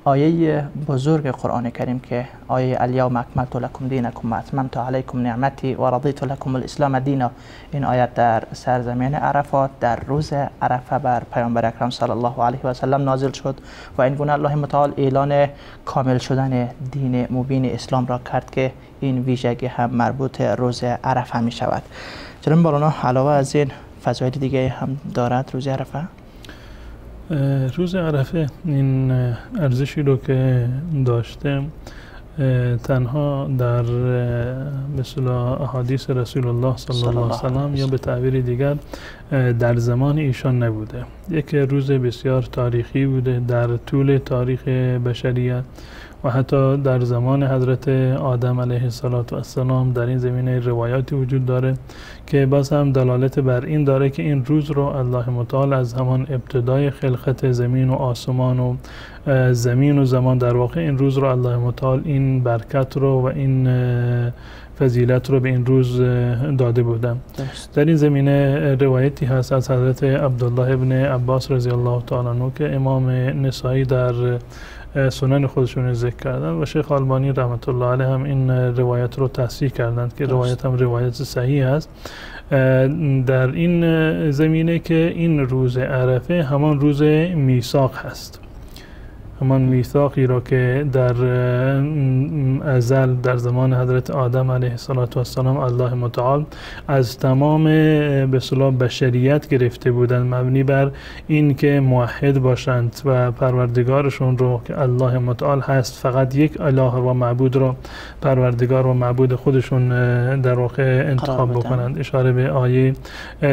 آیه بزرگ قرآن کریم که آیه الیوم اکملت لکم دینکم و اتممت علیکم نعمتی و رضیت لکم الاسلام دینا، این آیت در سرزمین عرفات در روز عرفه بر پیامبر اکرم صلی الله علیه و سلم نازل شد و این گونه الله متعال اعلان کامل شدن دین مبین اسلام را کرد که این ویژگی هم مربوط روز عرفه می شود. جناب مولانا علاوه از این فضایل دیگه هم دارد روز عرفه؟ روز عرفه این ارزشی رو که داشته تنها در مثل احادیث رسول الله صلی الله علیه و سلم یا به تعبیر دیگر در زمان ایشان نبوده. یک روز بسیار تاریخی بوده در طول تاریخ بشریت و حتی در زمان حضرت آدم علیه السلام در این زمینه روایاتی وجود داره که باز هم دلالت بر این داره که این روز رو الله متعال از همان ابتدای خلقت زمین و آسمان و زمین و زمان، در واقع این روز رو الله متعال این برکت رو و این فضیلت رو به این روز داده بودم. در این زمینه روایتی هست از حضرت عبدالله ابن عباس رضی الله تعالی عنه که امام نسائی در سنن خودشون ذکر کردن و شیخ البانی رحمت الله علیه هم این روایت رو تصحیح کردند که روایت هم روایت صحیح است. در این زمینه که این روز عرفه همان روز میثاق هست، همان میثاقی را که در ازل در زمان حضرت آدم علیه السلام الله متعال از تمام به اصطلاح بشریت گرفته بودند، مبنی بر این که موحد باشند و پروردگارشون رو که الله متعال هست فقط یک اله و معبود را پروردگار و معبود خودشون در واقع انتخاب بکنند. اشاره به آیه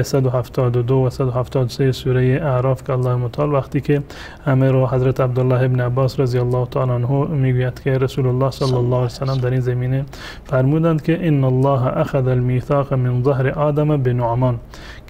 172 و 173 سوره اعراف که الله متعال وقتی که همه رو حضرت عبدالله ابن عباس رضی الله تعالی عنه میگوید که رسول الله صلی الله علیه و سلم در این زمینه فرمودند که ان الله اخذ المیثاق من ظهر آدم بنعمان،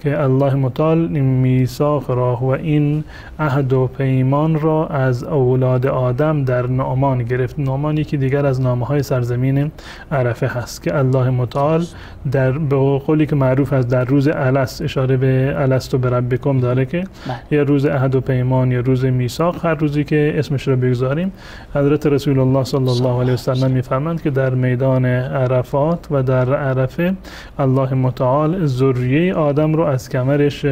که الله متعال میثاق را و این عهد و پیمان را از اولاد آدم در نعمان گرفت. نعمانی که دیگر از نامه‌های سرزمین عرفه هست که الله متعال در به قولی که معروف است در روز الست، اشاره به الست بربکم داره که یا روز عهد و پیمان یا روز میثاق، هر روزی که اسمش رو بگذاریم، حضرت رسول الله صلی الله علیه و سلم میفرمایند که در میدان عرفات و در عرفه الله متعال ذریه آدم رو از کمرش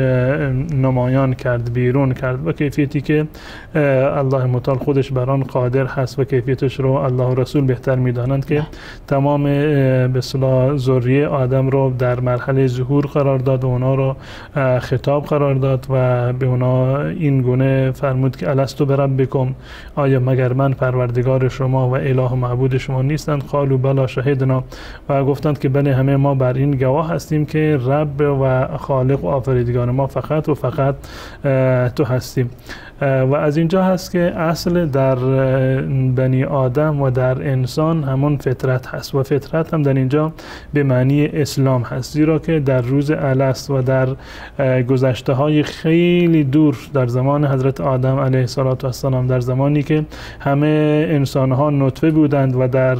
نمایان کرد، بیرون کرد و کیفیتی که الله متعال خودش بر آن قادر هست و کیفیتش رو الله و رسول بهتر میدانند که تمام به اصطلاح ذریه آدم رو در مرحله ظهور قرار داد و اونا رو خطاب قرار داد و به اونا این گونه فرمود که الستو بربکم، آیا مگر من پروردگار شما و اله و معبود شما نیستند؟ قالوا بلا شهدنا، و گفتند که بله همه ما بر این گواه هستیم که رب و خالق و آفریدگار ما فقط و فقط تو هستیم. و از اینجا هست که اصل در بنی آدم و در انسان همون فطرت هست و فطرت هم در اینجا به معنی اسلام هست، زیرا که در روز الست و در گذشته های خیلی دور در زمان حضرت آدم علیه السلام، در زمانی که همه انسان ها نطفه بودند و در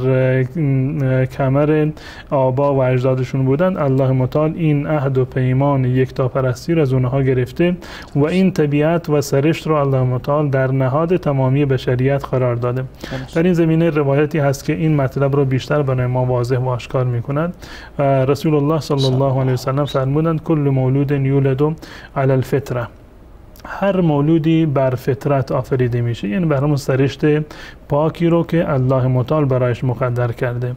کمر آبا و اجدادشون بودند، الله متعال این عهد و پیمان یکتاپرستی را از اونها گرفته و این طبیعت و سرشت را الله متعال در نهاد تمامی بشریت قرار داده. در این زمینه روایتی هست که این مطلب رو بیشتر برای ما واضح و آشکار می‌کند. رسول الله صلی الله علیه و سلم فرمودند کل مولود یولد علی الفطره، هر مولودی بر فطرت آفریده میشه، یعنی بر همون سرشت پاکی رو که الله متعال برایش مقدر کرده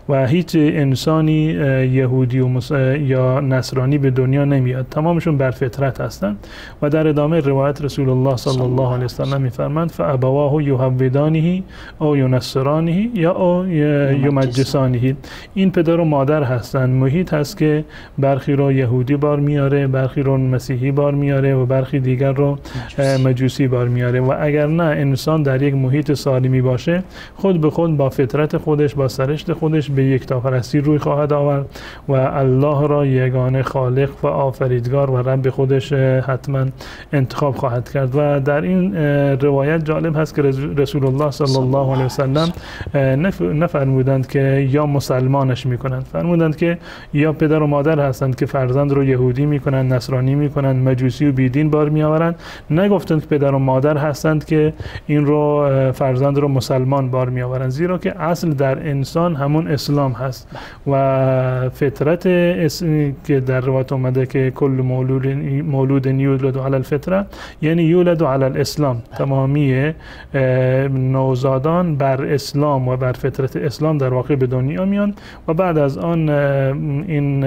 و هیچ انسانی یهودی یا نصرانی به دنیا نمیاد، تمامشون بر فطرت هستند. و در ادامه روایت رسول الله صلی الله علیه و سلم میفرماند فابواه یهودانه او ینصرانه یا او یمجسانه، این پدر و مادر هستند، محیط هست که برخی رو یهودی بار میاره، برخی رو مسیحی بار میاره و برخی دیگر رو مجوسی بار میاره. و اگر نه انسان در یک محیط سالمی باشه، خود به خود با فطرت خودش، با سرشت خودش به یکتاپرستی روی خواهد آورد و الله را یگانه خالق و آفریدگار و رب خودش حتما انتخاب خواهد کرد. و در این روایت جالب هست که رسول الله صلی الله علیه و سلم نفرمودند که یا مسلمانش میکنند، فرمودند که یا پدر و مادر هستند که فرزند رو یهودی میکنند، نصرانی میکنند، مجوسی و بیدین بار میآورند. نگفتند که پدر و مادر هستند که این رو فرزند رو مسلمان بار می آورند، زیرا که اصل در انسان همون اسلام هست و فطرت که در روایت اومده که کل مولود یولد علی الفطره، یعنی یولد علی الاسلام، تمامی نوزادان بر اسلام و بر فطرت اسلام در واقع به دنیا میان و بعد از آن این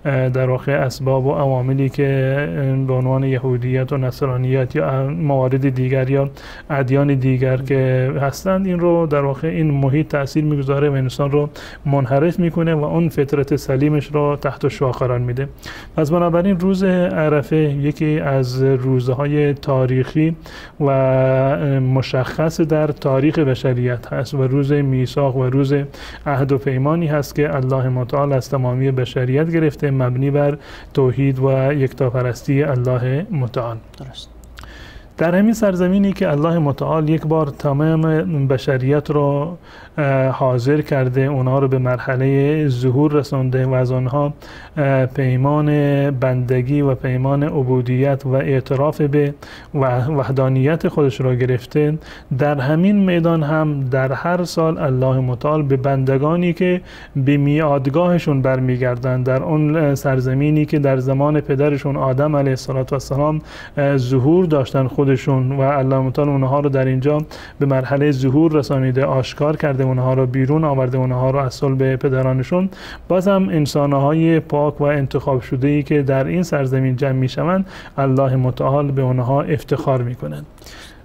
در واقع اسباب و عواملی که به عنوان یهودیت و نصرانیت یا موارد دیگر یا ادیان دیگر که هستند، این رو در واقع این محیط تاثیر میگذاره و انسان رو منحرف میکنه و اون فطرت سلیمش رو تحت شعاع قرار میده. پس بنابراین روز عرفه یکی از روزهای تاریخی و مشخص در تاریخ بشریت هست و روز میثاق و روز عهد و پیمانی هست که الله متعال از تمامی بشریت گرفته، مبنی بر توحید و یکتاپرستی الله متعال. درست. در همین سرزمینی که الله متعال یک بار تمام بشریت رو حاضر کرده، اونها رو به مرحله ظهور رسونده و از آنها پیمان بندگی و پیمان عبودیت و اعتراف به وحدانیت خودش را گرفته، در همین میدان هم در هر سال الله متعال به بندگانی که به میادگاهشون برمیگردند، در اون سرزمینی که در زمان پدرشون آدم علیه السلام ظهور داشتن خودشون و الله متعال اونها رو در اینجا به مرحله ظهور رسانیده، آشکار کرده، اونها رو بیرون آورده، اونها رو از صلب پدرانشون، باز هم انسانهای پاک و انتخاب شده ای که در این سرزمین جمع میشوند، الله متعال به اونها افتخار میکنند.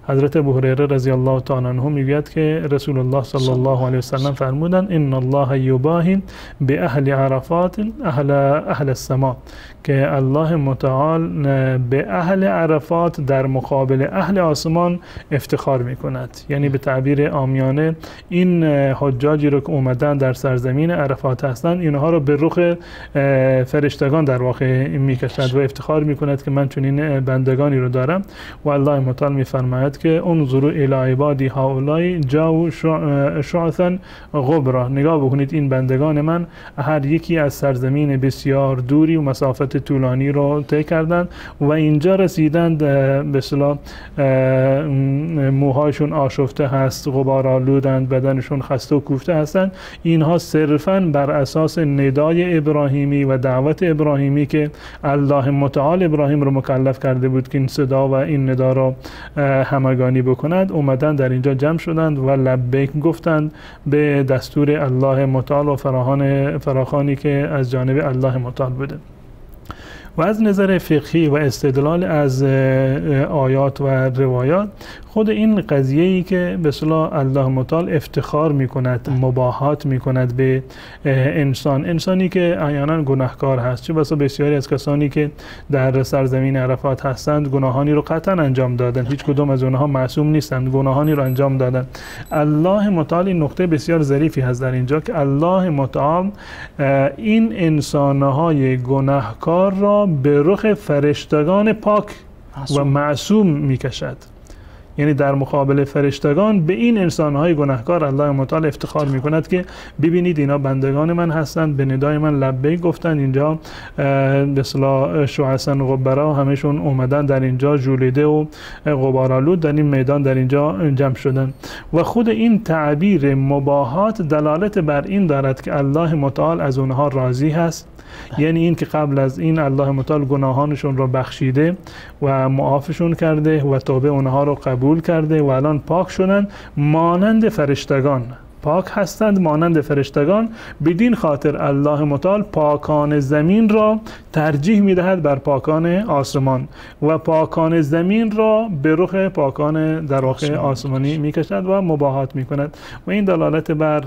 حضرت ابو هریره رضی الله تعالی عنه میگوید که رسول الله صلی الله علیه و سلم فرمودند ان الله یباهی به اهل عرفات اهل السماء، که الله متعال به اهل عرفات در مقابل اهل آسمان افتخار میکند. یعنی به تعبیر عامیانه این حجاجی رو که اومدن در سرزمین عرفات هستند، اینها رو به رخ فرشتگان در واقع میکشد و افتخار میکند که من چنین بندگانی رو دارم. و الله متعال میفرماید که انظروا الی عبادی هؤلاء جاءوا شعثا غبرا، نگاه بکنید این بندگان من هر یکی از سرزمین بسیار دوری و مسافت طولانی رو طی کردند و اینجا رسیدند، به اصطلاح موهایشون آشفته هست، غبارآلودند، بدنشون خسته و کوفته هستند. اینها صرفاً بر اساس ندای ابراهیمی و دعوت ابراهیمی که الله متعال ابراهیم رو مکلف کرده بود که این صدا و این ندا رو همگانی بکند، اومدن در اینجا جمع شدند و لبیک گفتند به دستور الله متعال و فراخانی که از جانب الله متعال بوده. و از نظر فقهی و استدلال از آیات و روایات، خود این قضیه‌ای که به اصطلاح الله متعال افتخار می‌کند، مباهات می‌کند به انسانی که احیانا گناهکار هست، چه بسا بسیاری از کسانی که در سرزمین عرفات هستند گناهانی رو قطعا انجام دادن، هیچ کدوم از اونها معصوم نیستند، گناهانی رو انجام دادن. الله متعال این نقطه بسیار ظریفی هست در اینجا که الله متعال این انسان‌های گناهکار را به رخ فرشتگان پاک و معصوم میکشد. یعنی در مقابل فرشتگان به این انسانهای گناهکار الله متعال افتخار میکند که ببینید اینا بندگان من هستند، به ندای من لبیک گفتند، اینجا به اصطلاح شعثا غبرا همشون اومدن در اینجا ژولیده و غبارآلود در این میدان در اینجا جمع شدن. و خود این تعبیر مباهات دلالت بر این دارد که الله متعال از اونها راضی هست، یعنی این که قبل از این الله متعال گناهانشون رو بخشیده و معافشون کرده و توبه اونها رو قبول کرده و الان پاک شدن، مانند فرشتگان پاک هستند، مانند فرشتگان. بدین خاطر الله متعال پاکان زمین را ترجیح میدهد بر پاکان آسمان و پاکان زمین را به رخ پاکان در واقع آسمانی میکشد و مباهات میکند. و این دلالت بر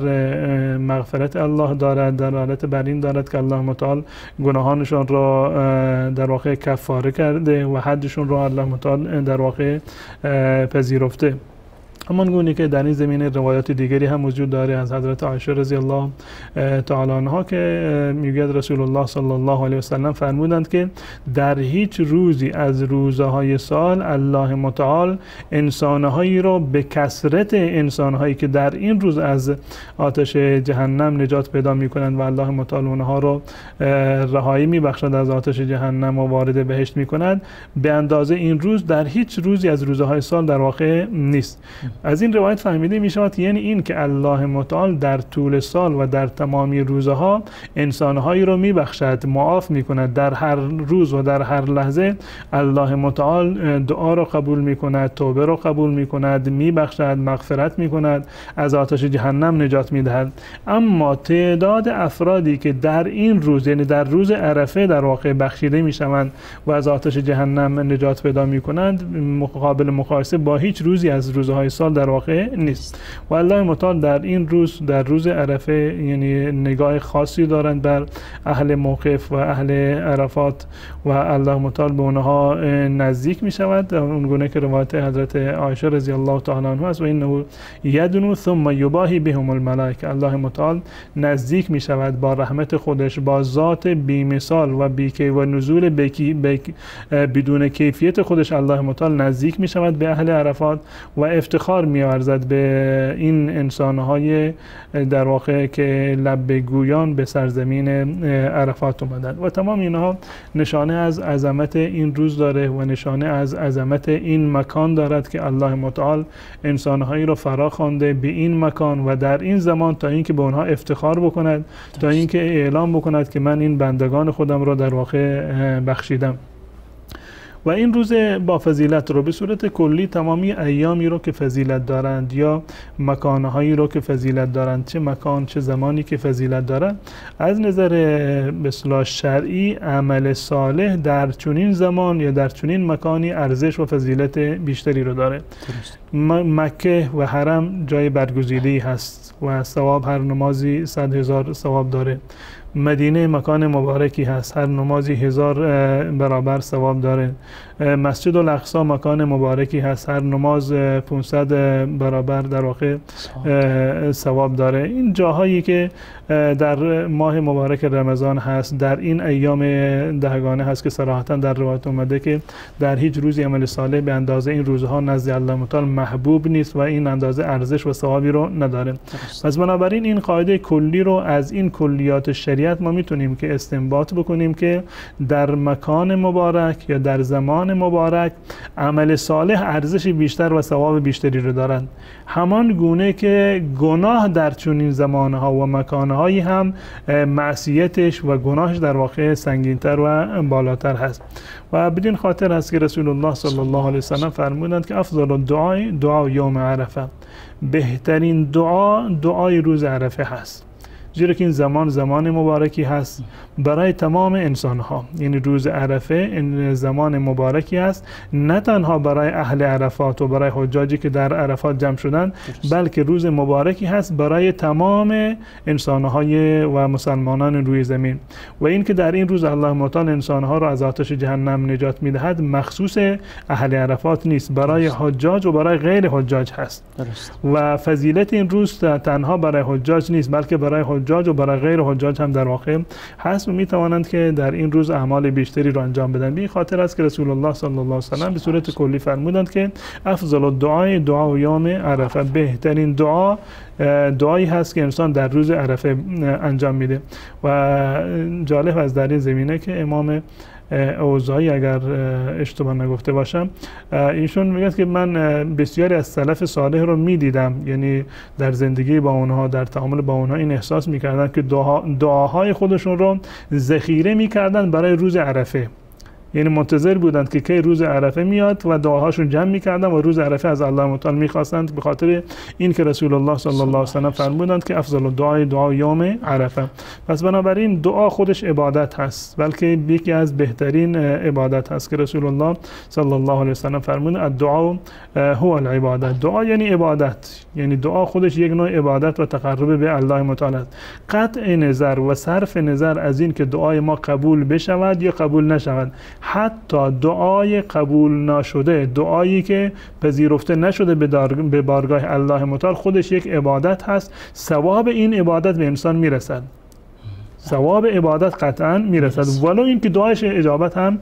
مغفرت الله دارد، دلالت بر این دارد که الله متعال گناهانشان را در واقع کفاره کرده و حدشون را الله متعال در واقع پذیرفته. همان گونه که در این زمینه روایات دیگری هم وجود داره از حضرت عایشه رضی الله تعالی عنها که میگوید رسول الله صلی الله علیه و سلم فرمودند که در هیچ روزی از روزهای سال الله متعال انسانهایی را به کثرت انسانهایی که در این روز از آتش جهنم نجات پیدا میکنند و الله متعال اونها را رهایی میبخشد از آتش جهنم و وارد بهشت میکند، به اندازه این روز در هیچ روزی از روزهای سال در واقع نیست. از این روایت فهمیده می شود یعنی این که الله متعال در طول سال و در تمامی روزها انسانهایی رو می بخشد، معاف می کند. در هر روز و در هر لحظه الله متعال دعا رو قبول می کند، توبه رو قبول می کند، می بخشد، مغفرت می کند، از آتش جهنم نجات می دهد. اما تعداد افرادی که در این روز یعنی در روز عرفه در واقع بخشیده می شوند و از آتش جهنم نجات پیدا می کنند، مقابل مقایسه با هیچ روزی از روزهای سال در واقع نیست. و الله متعال در این روز، در روز عرفه، یعنی نگاه خاصی دارند بر اهل موقف و اهل عرفات و الله متعال به اونها نزدیک می شود، اون گونه که روایت حضرت عایشه رضی الله تعالی عنها است و اینه یدنو ثم یباهی بهم الملائکه، الله متعال نزدیک می شود با رحمت خودش، با ذات بی مثال و بیکی و نزول بدون کیفیت خودش الله متعال نزدیک می شود به اهل عرفات و افتخار می‌ورزد به این انسان‌های در واقع که لبیک گویان به سرزمین عرفات اومدند. و تمام اینها نشانه از عظمت این روز داره و نشانه از عظمت این مکان دارد که الله متعال انسان‌هایی را فرا خوانده به این مکان و در این زمان تا اینکه به اونها افتخار بکند، تا اینکه اعلام بکند که من این بندگان خودم را در واقع بخشیدم. و این روز با فضیلت رو به صورت کلی تمامی ایامی رو که فضیلت دارند یا مکانهایی رو که فضیلت دارند، چه مکان چه زمانی که فضیلت دارند، از نظر به اصطلاح شرعی عمل صالح در چنین زمان یا در چنین مکانی ارزش و فضیلت بیشتری رو داره. مکه و حرم جای برگزیده‌ای هست و ثواب هر نمازی 100,000 ثواب داره. مدینه مکان مبارکی هست، هر نمازی 1000 برابر ثواب داره. مسجد الاقصی مکان مبارکی هست، هر نماز 500 برابر در واقع ثواب داره. این جاهایی که در ماه مبارک رمضان هست، در این ایام دهگانه هست که صراحتا در روایت اومده که در هیچ روزی عمل صالح به اندازه این روزها نزد الله متعال محبوب نیست و این اندازه ارزش و ثوابی رو نداره. پس بنابراین این قاعده کلی رو از این کلیات شریعت ما میتونیم که استنباط بکنیم که در مکان مبارک یا در زمان مبارک عمل صالح ارزش بیشتر و ثواب بیشتری رو دارند. همان گونه که گناه در چنین زمانها و مکانهایی هم معصیتش و گناهش در واقع سنگینتر و بالاتر هست. و بدین خاطر هست که رسول الله صلی الله علیه وسلم فرمودند که افضل الدعاء دعاء یوم عرفه، بهترین دعا دعای روز عرفه هست، زیرا که این زمان مبارکی هست برای تمام انسان ها. یعنی روز عرفه این زمان مبارکی است، نه تنها برای اهل عرفات و برای حجاجی که در عرفات جمع شدن، بلکه روز مبارکی هست برای تمام انسان های و مسلمانان روی زمین. و این که در این روز الله متعال انسان ها را از آتش جهنم نجات میدهد مخصوص اهل عرفات نیست، برای حجاج و برای غیر حجاج هست. و فضیلت این روز تنها برای حجاج نیست، بلکه برای حجاج و برای غیر حجاج هم در واقع هست و می توانند که در این روز اعمال بیشتری را انجام بدن. به خاطر است که رسول الله صلی الله علیه و سلم به صورت کلی فرمودند که افضل الدعاء دعاء یوم عرفه، بهترین دعا دعایی هست که انسان در روز عرفه انجام میده. و جالب است در این زمینه که امام اوزاعی اگر اشتباه نگفته باشم ایشون میگه که من بسیاری از سلف صالح رو میدیدم، یعنی در زندگی با اونها، در تعامل با اونها این احساس میکردن که دعاهای خودشون رو ذخیره میکردن برای روز عرفه. یعنی منتظر بودند که کی روز عرفه میاد و دعاهاشون جمع میکردن و روز عرفه از الله متعال میخواستند، به خاطر این که رسول الله صلی الله علیه و سلم فرمودند که افضل الدعاء دعاء یوم عرفه. پس بنابراین دعا خودش عبادت هست، بلکه یکی از بهترین عبادت هست که رسول الله صلی الله علیه و سلم فرمودند الدعاء هو العبادت. دعا یعنی عبادت، یعنی دعا خودش یک نوع عبادت و تقرب به الله متعال است. قطع نظر و صرف نظر از این که دعای ما قبول بشود یا قبول نشود، حتی دعای قبول نشده، دعایی که پذیرفته نشده به بارگاه الله متعال، خودش یک عبادت هست. ثواب این عبادت به انسان میرسد، ثواب عبادت قطعا میرسد، ولو اینکه دعایش اجابت هم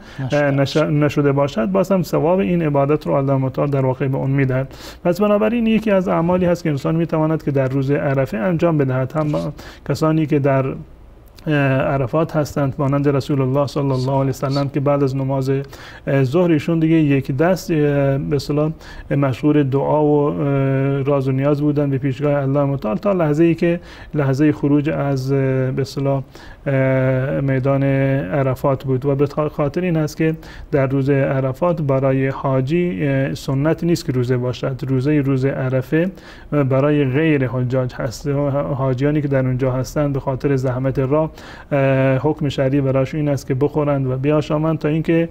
نشده باشد، باز هم ثواب این عبادت رو الله متعال در واقع به اون میدهد. پس بنابراین یکی از اعمالی هست که انسان میتواند که در روز عرفه انجام بدهد. هم کسانی که در عرفات هستند مانند رسول الله صلی الله علیه وسلم که بعد از نماز ظهر ایشون دیگه یک دست به اصطلاح مشغول دعا و راز و نیاز بودن به پیشگاه الله متعال تا لحظه‌ای که لحظه خروج از به اصطلاح میدان عرفات بود. و به خاطر این هست که در روز عرفات برای حاجی سنت نیست که روزه باشد. روز عرفه برای غیر حجاج هست. حاجیانی که در اونجا هستند به خاطر زحمت راه حکم شرعی برایشون این است که بخورند و بیاشامند تا اینکه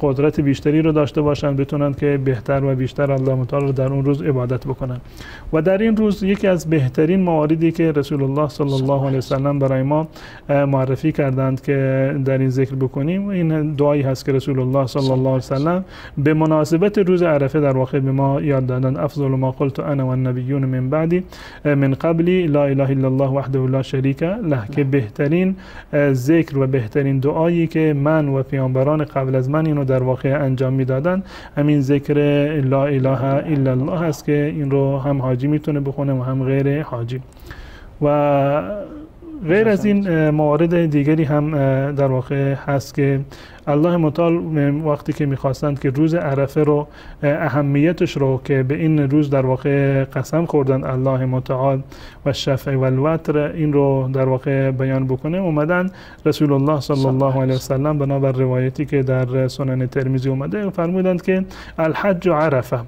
قدرت بیشتری رو داشته باشند، بتونند که بهتر و بیشتر الله متعال رو در اون روز عبادت بکنند. و در این روز یکی از بهترین مواردی که رسول الله صلی الله علیه وسلم برای ما معرفی کردند که در این ذکر بکنیم، این دعایی هست که رسول الله صلی الله علیه وسلم به مناسبت روز عرفه در واقع به ما یاد دادند. افضل ما قلت انا والنبیون من بعدی من قبلی لا اله الا الله وحده لا شریک له، که بهترین ذکر و بهترین دعایی که من و پیامبران قبل از من اینو در واقع انجام میدادن همین ذکر لا اله الا الله هست که این رو هم حاجی میتونه بخونه و هم غیر حاجی. و غیر از این موارد دیگری هم در واقع هست که الله متعال وقتی که میخواستند که روز عرفه رو اهمیتش رو که به این روز در واقع قسم خوردن الله متعال و شفع و الوتر، این رو در واقع بیان بکنه، اومدن رسول الله صلی الله علیه و سلم بنابر روایتی که در سنن ترمذی اومده فرمودند که الحج عرفه،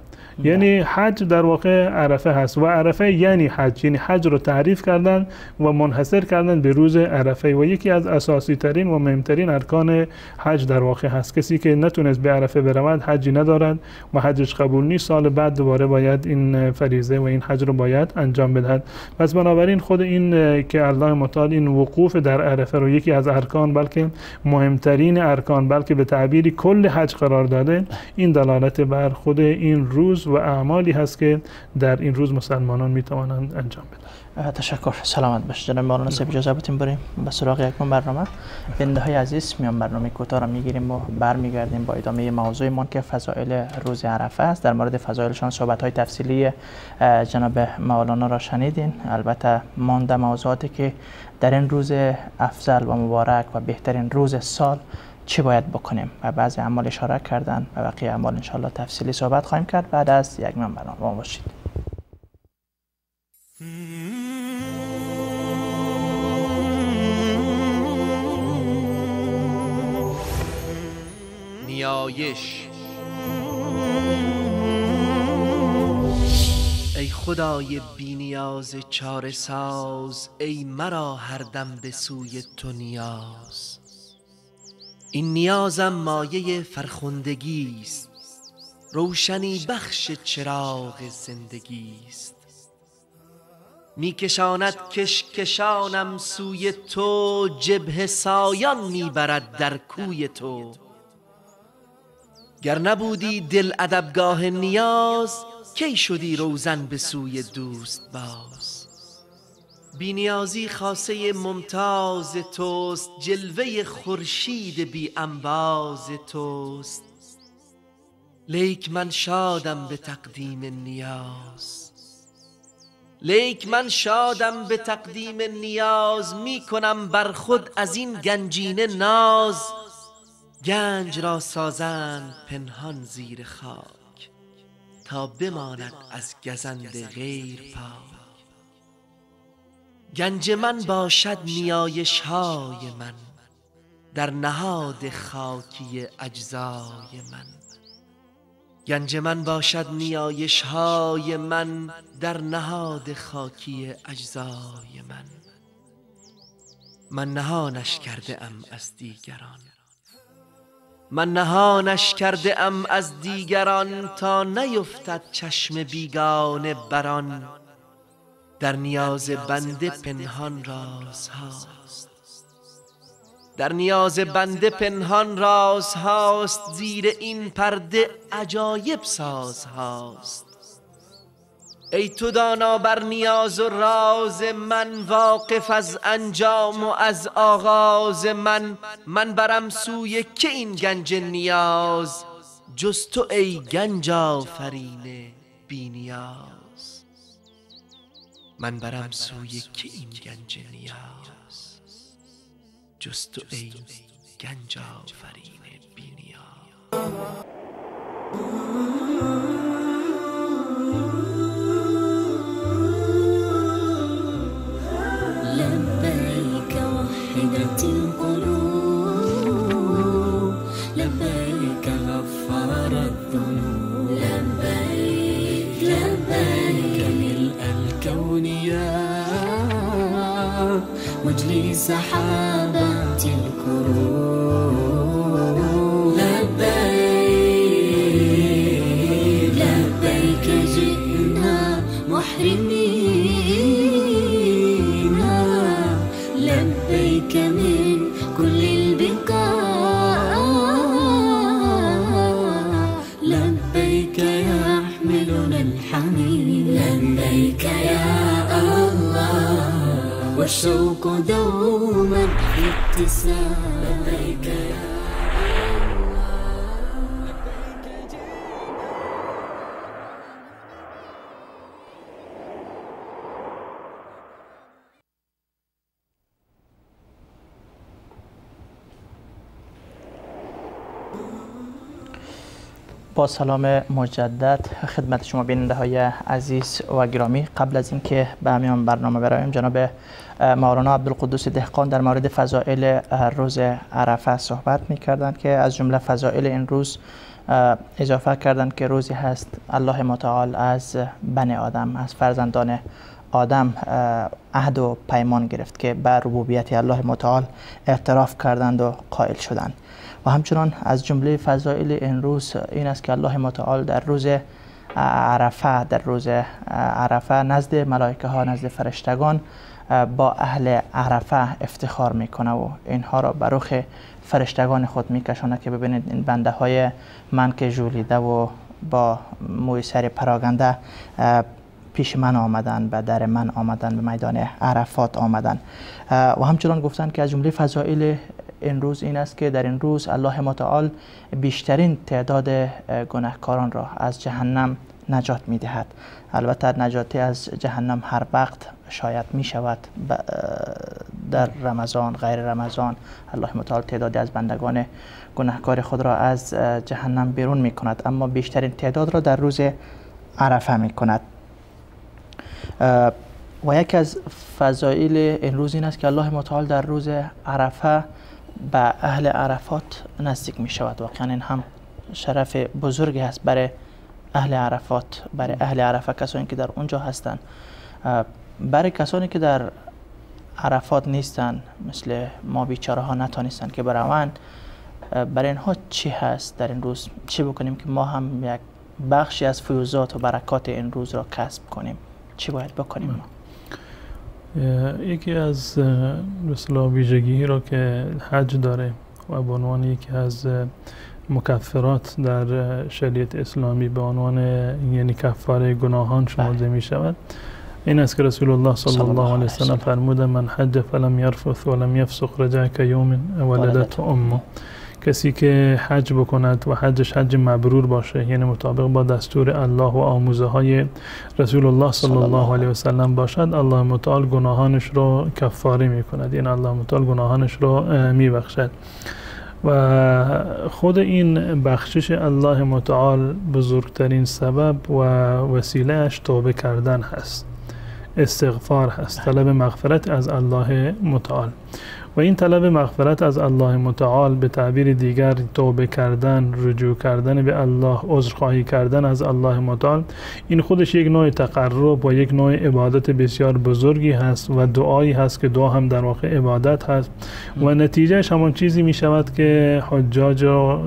یعنی حج در واقع عرفه هست و عرفه یعنی حج، یعنی حج رو تعریف کردن و منحصر کردن به روز عرفه و یکی از اساسی ترین و مهمترین ارکان حج در واقع هست. کسی که نتونست به عرفه برود حجی ندارد و حجش قبول نیست، سال بعد دوباره باید این فریضه و این حج رو باید انجام بدهد. پس بنابراین خود این که الله متعال این وقوف در عرفه رو یکی از ارکان، بلکه مهمترین ارکان، بلکه به تعبیری کل حج قرار داده، این دلالت بر خود این روز و اعمالی هست که در این روز مسلمانان میتوانند انجام بدن. تشکر. سلامت باش جناب مولانا صاحب. اجازه بدیم بریم به سراغ یکم برنامه. بیننده عزیز، میان برنامه کوتاه را میگیریم و برمیگردیم با ادامه موضوعمون که فضائل روز عرفه است. در مورد فضائلشان صحبت های تفصیلی جناب مولانا را شنیدین. البته مانده موضوعاتی که در این روز افضل و مبارک و بهترین روز سال چی باید بکنیم و بعضی اعمال اشاره کردن و بقیه اعمال انشاءالله تفصیلی صحبت خواهیم کرد بعد از یک من برنامه باشید. نیایش. ای خدای بی نیاز چاره ساز، ای مرا هر دم به سوی تو نیاز. این نیازم مایه فرخندگی است، روشنی بخش چراغ زندگی است. میکشاند کشکشانم سوی تو، جبهه سایان میبرد در کوی تو. گر نبودی دل ادبگاه نیاز، کی شدی روزن به سوی دوست باز. بی نیازی خاصه ممتاز توست، جلوه خورشید بی انباز توست. لیک من شادم به تقدیم نیاز، لیک من شادم به تقدیم نیاز. می کنم بر خود از این گنجینه ناز، گنج را سازند پنهان زیر خاک، تا بماند از گزند غیر پاک. گنج من باشد نیایش های من، در نهاد خاکی اجزای من. گنج من باشد نیایش های من، در نهاد خاکی اجزای من. من نهانش کرده ام از دیگران، من نهانش کرده ام از دیگران، تا نیفتد چشم بیگانه بران. در نیاز بنده پنهان راز هاست، در نیاز بنده پنهان راز هاست. زیر این پرده عجایب ساز هاست. ای تو دانا بر نیاز و راز من، واقف از انجام و از آغاز من. من برم سوی که این گنج نیاز، جز تو ای گنج آفرین بی نیاز. من برم سوی که این گنج نیاز، جز تو ای گنج آفرین بی نیاز. لبيك وحدت القلوب، لبيك غفار الذنوب. لبيك لبيك ملء الكون يا مجلي سحابات الكروب. لبيك لبيك جئنا محرمين، لبيك من كل البقاع. لبيك يحملنا الحنين، لبيك يا الله، والشوق دوما في اتساع. لبيك يا با سلام مجدد خدمت شما بیننده های عزیز و گرامی. قبل از اینکه به همین برنامه برایم جناب مولانا عبدالقدوس دهقان در مورد فضائل روز عرفه صحبت می‌کردند که از جمله فضائل این روز اضافه کردند که روزی هست الله متعال از بنی آدم، از فرزندان آدم عهد و پیمان گرفت که به ربوبیت الله متعال اعتراف کردند و قائل شدند. و همچنان از جمله فضائل این روز این است که الله متعال در روز عرفه نزد ملائکه ها، نزد فرشتگان با اهل عرفه افتخار میکنه و اینها را به رخ فرشتگان خود میکشانه که ببینید این بنده های من که ژولیده و با موی سر پراگنده پیش من آمدن، به در من آمدن، به میدان عرفات آمدن. و همچنان گفتن که از جمله فضائل این روز این است که در این روز الله متعال بیشترین تعداد گناهکاران را از جهنم نجات می دهد. البته نجاتی از جهنم هر وقت شاید می شود، در رمضان، غیر رمضان الله متعال تعدادی از بندگان گناهکار خود را از جهنم بیرون می کند، اما بیشترین تعداد را در روز عرفه می کند. و یکی از فضائل این روز این است که الله متعال در روز عرفه به اهل عرفات نزدیک می شود. واقعا این هم شرف بزرگی است برای اهل عرفات، برای اهل عرفه، کسانی که در اونجا هستند. برای کسانی که در عرفات نیستند، مثل ما بیچاره ها نتانستن که بروند، برای اینها چی هست در این روز؟ چی بکنیم که ما هم یک بخشی از فیوزات و برکات این روز را کسب کنیم؟ چی باید بکنیم ما؟ یکی از ویژگی را که حج داره و به عنوان یکی از مکفرات در شریعت اسلامی به عنوان یعنی کفاره گناهان شمرده می شود، این است که رسول الله صلی الله علیه وسلم فرموده من حج فلم یرفث ولم یفسق رجع کیوم ولدته امه. کسی که حج بکند و حجش حج مبرور باشه، یعنی مطابق با دستور الله و آموزه های رسول الله صلی الله علیه و سلم باشد، الله متعال گناهانش رو کفاره می کند، یعنی الله متعال گناهانش رو می بخشد. و خود این بخشش الله متعال بزرگترین سبب و وسیله اش توبه کردن هست، استغفار هست، طلب مغفرت از الله متعال. و این طلب مغفرت از الله متعال به تعبیر دیگر توبه کردن، رجوع کردن به الله، عذرخواهی کردن از الله متعال، این خودش یک نوع تقرب و یک نوع عبادت بسیار بزرگی هست و دعایی هست که دعا هم در واقع عبادت هست و نتیجهش همان چیزی می شود که حجاج و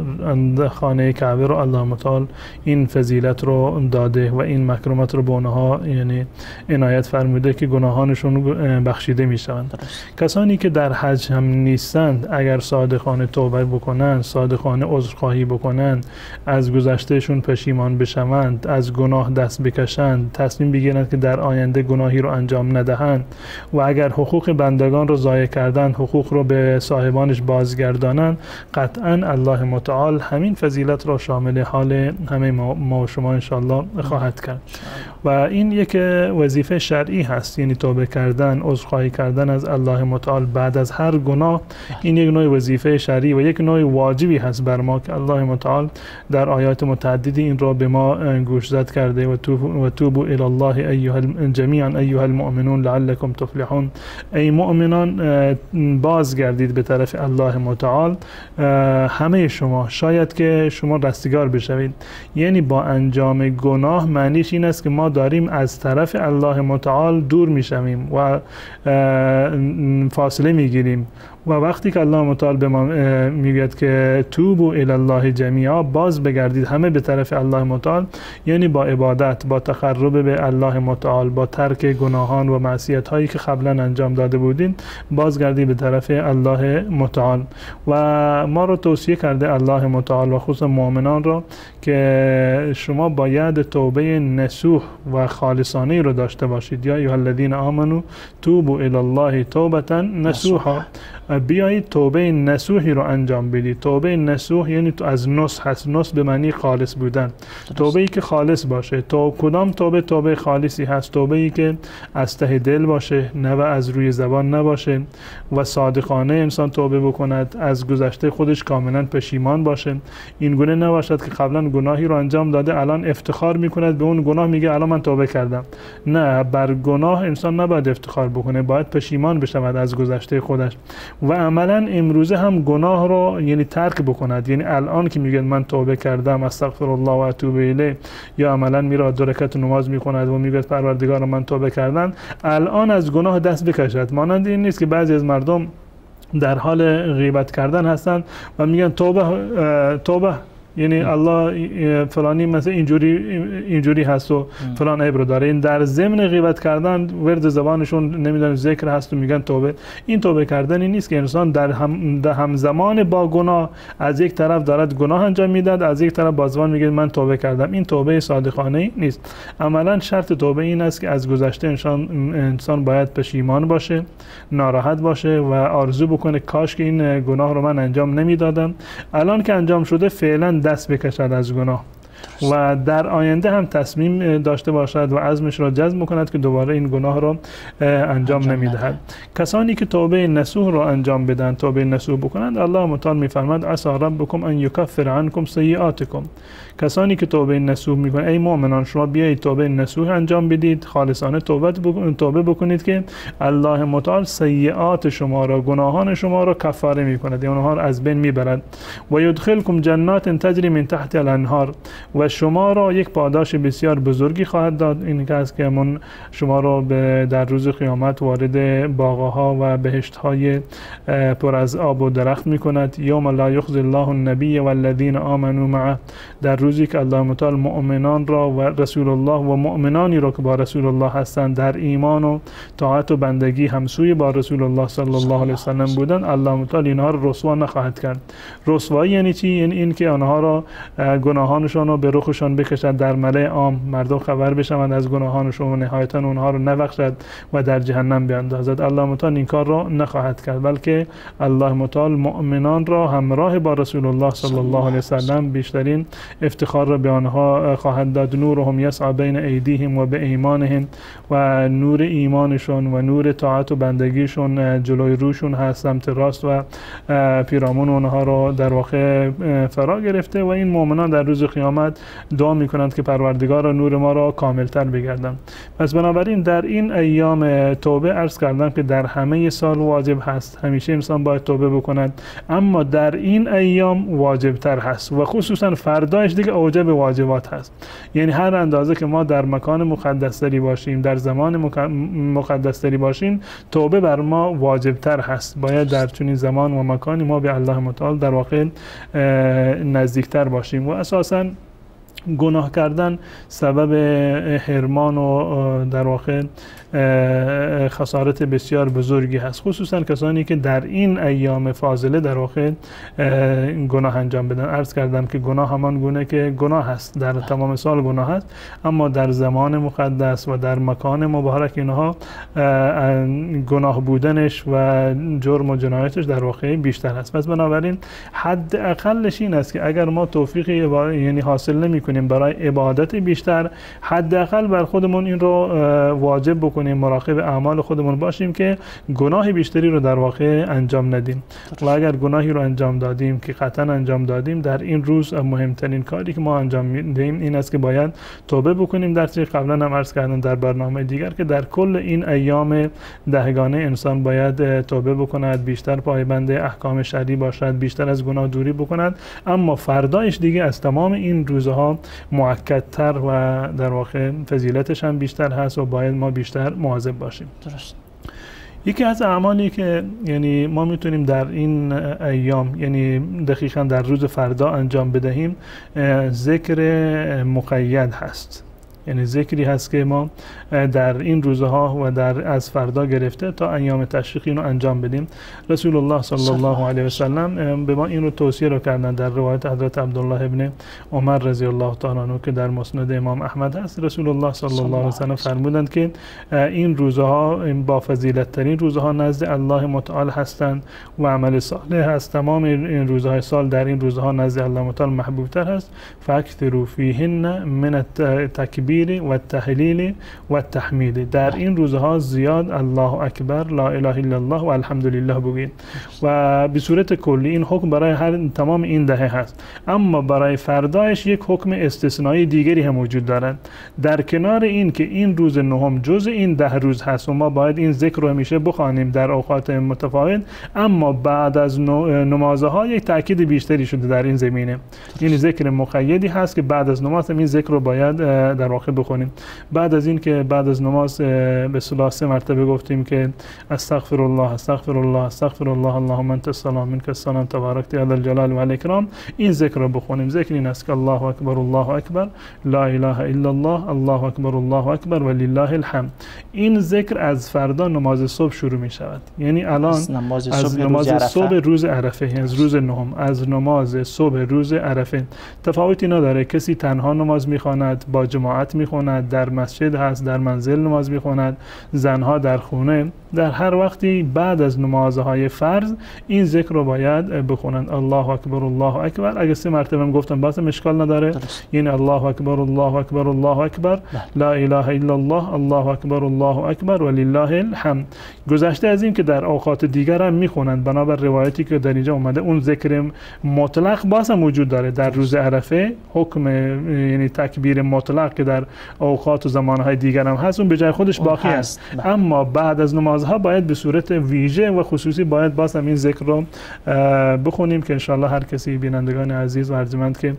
خانه کعبه رو الله متعال این فضیلت رو داده و این مکرمات رو به اونها یعنی عنایت فرموده که گناهانشون بخشیده می شوند. کسانی که در حج هم نیستند اگر صادقانه توبه بکنند، صادقانه عذرخواهی بکنند، از گذشتهشون پشیمان بشوند، از گناه دست بکشند، تصمیم بگیرند که در آینده گناهی رو انجام ندهند و اگر حقوق بندگان رو ضایع کردند حقوق رو به صاحبانش بازگردانند، قطعا الله متعال همین فضیلت را شامل حال همه ما و شما انشاءالله خواهد کرد. و این یک وظیفه شرعی هست، یعنی توبه کردن، عذرخواهی کردن از الله متعال بعد از هر گناه، این یک نوع وظیفه شرعی و یک نوع واجبی هست بر ما که الله متعال در آیات متعددی این را به ما گوشزد کرده و توبوا الی الله جمیعا ایها المؤمنون لعلکم تفلحون. ای مؤمنان بازگردید به طرف الله متعال، همه شما، شاید که شما رستگار بشوید. یعنی با انجام گناه معنیش این است که ما داریم از طرف الله متعال دور میشویم و فاصله میگیریم و وقتی که الله متعال به ما میگوید که توبوا الی الله جمیعا، باز بگردید همه به طرف الله متعال، یعنی با عبادت، با تقرب به الله متعال، با ترک گناهان و معصیت هایی که قبلا انجام داده بودین، بازگردید به طرف الله متعال. و ما رو توصیه کرده الله متعال و خصوصا مؤمنان را که شما باید توبه نصوح و خالصانه رو داشته باشید. یا ایها الذین آمنوا توبوا الی الله توبة نصوحا. بیایید توبه نصوحی رو انجام بدید. توبه نصوح یعنی تو از نصح هست، نصح به معنی خالص بودن، توبه ای که خالص باشه. کدام توبه؟ توبه خالصی هست، توبه ای که از ته دل باشه، نه از روی زبان نباشه و صادقانه انسان توبه بکند، از گذشته خودش کاملا پشیمان باشه. این گونه نباشد که قبلا گناهی رو انجام داده الان افتخار میکند به اون گناه، میگه الان من توبه کردم. نه، بر گناه انسان نباید افتخار بکنه، باید پشیمان بشود از گذشته خودش و عملا امروزه هم گناه رو یعنی ترک بکند. یعنی الان که میگه من توبه کردم، استغفر الله و اتوب الیه، یا عملا میره 2 رکعت نماز میکند و میگه پروردگار من توبه کردم، الان از گناه دست بکشد. مانند این نیست که بعضی از مردم در حال غیبت کردن هستند و میگن توبه یعنی الله فلانی مثلا اینجوری هست و فلان عیب رو داره. این در ضمن غیبت کردن ورد زبانشون نمیدونم ذکر هست و میگن توبه. این توبه کردنی نیست که انسان در همزمان با گناه از یک طرف دارد گناه انجام میداد، از یک طرف با زبان میگه من توبه کردم. این توبه صادقانه نیست. عملا شرط توبه این است که از گذشته انسان باید پشیمان باشه، ناراحت باشه و آرزو بکنه کاش که این گناه رو من انجام نمیدادم. الان که انجام شده فعلا دست بکشد از گناه و در آینده هم تصمیم داشته باشد و عزمش را جزم کند که دوباره این گناه را انجام نمیدهد. کسانی که توبه نصوح را انجام بدن، توبه نصوح بکنند، الله متعال میفرماد عسى ربکم ان یکفر عنکم سیئاتکم. کسانی که توبه نصوح میکنند، ای مؤمنان شما بیایید توبه نصوح انجام بدید، خالصانه توبه بکنید که الله متعال سیئات شما را، گناهان شما را کفاره میکند، یعنی اونها را از بین میبرد. و یدخلکم جنات تجری من تحت الانهار، و شما را یک پاداش بسیار بزرگی خواهد داد. این که است که من شما را در روز قیامت وارد باغها و بهشت‌های پر از آب و درخت می‌کند. یوم لا یخزی الله النبی والذین آمنوا معه، در روزی که الله متعال مؤمنان را و رسول الله و مؤمنانی را که با رسول الله هستند در ایمان و طاعت و بندگی همسوی با رسول الله صلی الله علیه وسلم بودند، الله متعال اینها را رسوا نخواهد کرد. رسوایی یعنی چی؟ یعنی این که آنها را گناهانشان رو به رخشان بکشد، در ملأ عام مردم خبر بشوند از گناهانشون و نهایتا اونها رو نبخشد و در جهنم بیاندازد. الله متعال این کار را نخواهد کرد، بلکه الله متعال مؤمنان را همراه با رسول الله صلی الله علیه وسلم بیشترین افتخار را به آنها خواهد داد. نورهم یسعی بین ایدیهم و بایمانهم، و نور ایمانشون و نور طاعت و بندگیشون جلوی روشون هست، سمت راست و پیرامون اونها را در واقع فرا گرفته و این مؤمنان در روز قیامت دعا میکنند که پروردگار نور ما را کاملتر بگردن. پس بنابراین در این ایام توبه عرض کردم که در همه سال واجب هست، همیشه انسان باید توبه بکند، اما در این ایام واجب تر هست و خصوصا فردایش دیگه اوجب واجبات هست. یعنی هر اندازه که ما در مکان مقدس‌تری باشیم، در زمان مقدس‌تری باشیم، توبه بر ما واجب تر هست. باید در چنین زمان و مکانی ما به الله متعال در واقع نزدیکتر باشیم و اساساً گناه کردن سبب حرمان و در واقع خسارت بسیار بزرگی هست، خصوصا کسانی که در این ایام فاضله در واقع گناه انجام بدن. عرض کردم که گناه همان گونه که گناه هست، در تمام سال گناه هست، اما در زمان مقدس و در مکان مبارک اینها گناه بودنش و جرم و جنایتش در واقع بیشتر هست. پس بنابراین حد اقلش این است که اگر ما توفیقی یعنی حاصل نمی‌کنیم برای عبادت بیشتر، حداقل بر خودمون این رو واجب بکنیم، مراقب اعمال خودمون باشیم که گناه بیشتری رو در واقع انجام ندیم. و اگر گناهی رو انجام دادیم که قطعا انجام دادیم، در این روز مهمترین کاری که ما انجام میدیم این است که باید توبه بکنیم. در چه قبلا هم عرض کردم در برنامه دیگر که در کل این ایام دهگانه انسان باید توبه بکند، بیشتر پایبند احکام شرعی باشد، بیشتر از گناه دوری بکند، اما فردایش دیگه از تمام این روزها مؤکدتر و در واقع فضیلتش هم بیشتر هست و باید ما بیشتر مواظب باشیم. درست. یکی از اعمالی که یعنی ما میتونیم در این ایام، یعنی دقیقاً در روز فردا انجام بدهیم، ذکر مقید هست. یعنی ذکری هست که ما در این روزها و از فردا گرفته تا ایام تشریق اینو انجام بدیم. رسول الله صلی الله علیه و سلم به ما اینو توصیه رو کردن در روایت حضرت عبدالله ابن عمر رضی الله تعالی عنه که در مسند امام احمد هست. رسول الله صلی الله علیه و سلم فرمودند که این روزها با فضیلت ترین روزها نزد الله متعال هستند و عمل صالح هست. تمام این روزهای سال در این روزها نزد الله متعال محبوب تر هست. فاکثروا فیهن من التکبیر و التهلیل و التحمید. در این روزها زیاد الله اکبر، لا اله الا الله و الحمدلله بگید. و به صورت کلی این حکم برای تمام این دهه هست، اما برای فردایش یک حکم استثنایی دیگری هم وجود دارد. در کنار این که این روز نهم جز این 10 روز هست و ما باید این ذکر رو همیشه بخوانیم در اوقات متفاوت، اما بعد از نمازها یک تاکید بیشتری شده در این زمینه. این ذکر مقیدی هست که بعد از نماز این ذکر رو باید در واقع بخونیم. بعد از این که بعد از نماز به اصطلاح 3 مرتبه گفتیم که استغفر الله استغفر الله استغفر الله اللهم انت السلام منك السلام تبارکت یا ذا الجلال و الاکرام، این ذکر رو بخونیم. ذکر این است که الله اکبر الله اکبر لا اله الا الله الله اکبر الله اکبر ولله الحمد. این ذکر از فردا نماز صبح شروع می شود. یعنی الان از نماز صبح روز عرفه، از روز نهم، از نماز صبح روز عرفه تفاوتی نداره. کسی تنها نماز میخواند، با جماعت میخواند، در مسجد هست، در منزل نماز میخواند، زنها در خونه، در هر وقتی بعد از نمازهای فرض این ذکر رو باید بخونند. الله اکبر الله اکبر. اگه 3 مرتبه هم گفتم باز اشکال نداره. یعنی الله اکبر الله اکبر الله اکبر لا اله الا الله الله اکبر الله اکبر ولله الحمد. گذشته از این که در اوقات دیگر هم میخونند، بنابر روایتی که در اینجا اومده اون ذکر مطلق باز هم وجود داره. در روز عرفه حکم یعنی تکبیر مطلق که در اوقات و زمانهای دیگر هم هست، اون به جای خودش باقی است. اما بعد از نمازها باید به صورت ویژه و خصوصی باید باز هم این ذکر رو بخونیم که انشالله هر کسی بینندگان عزیز و ارجمند که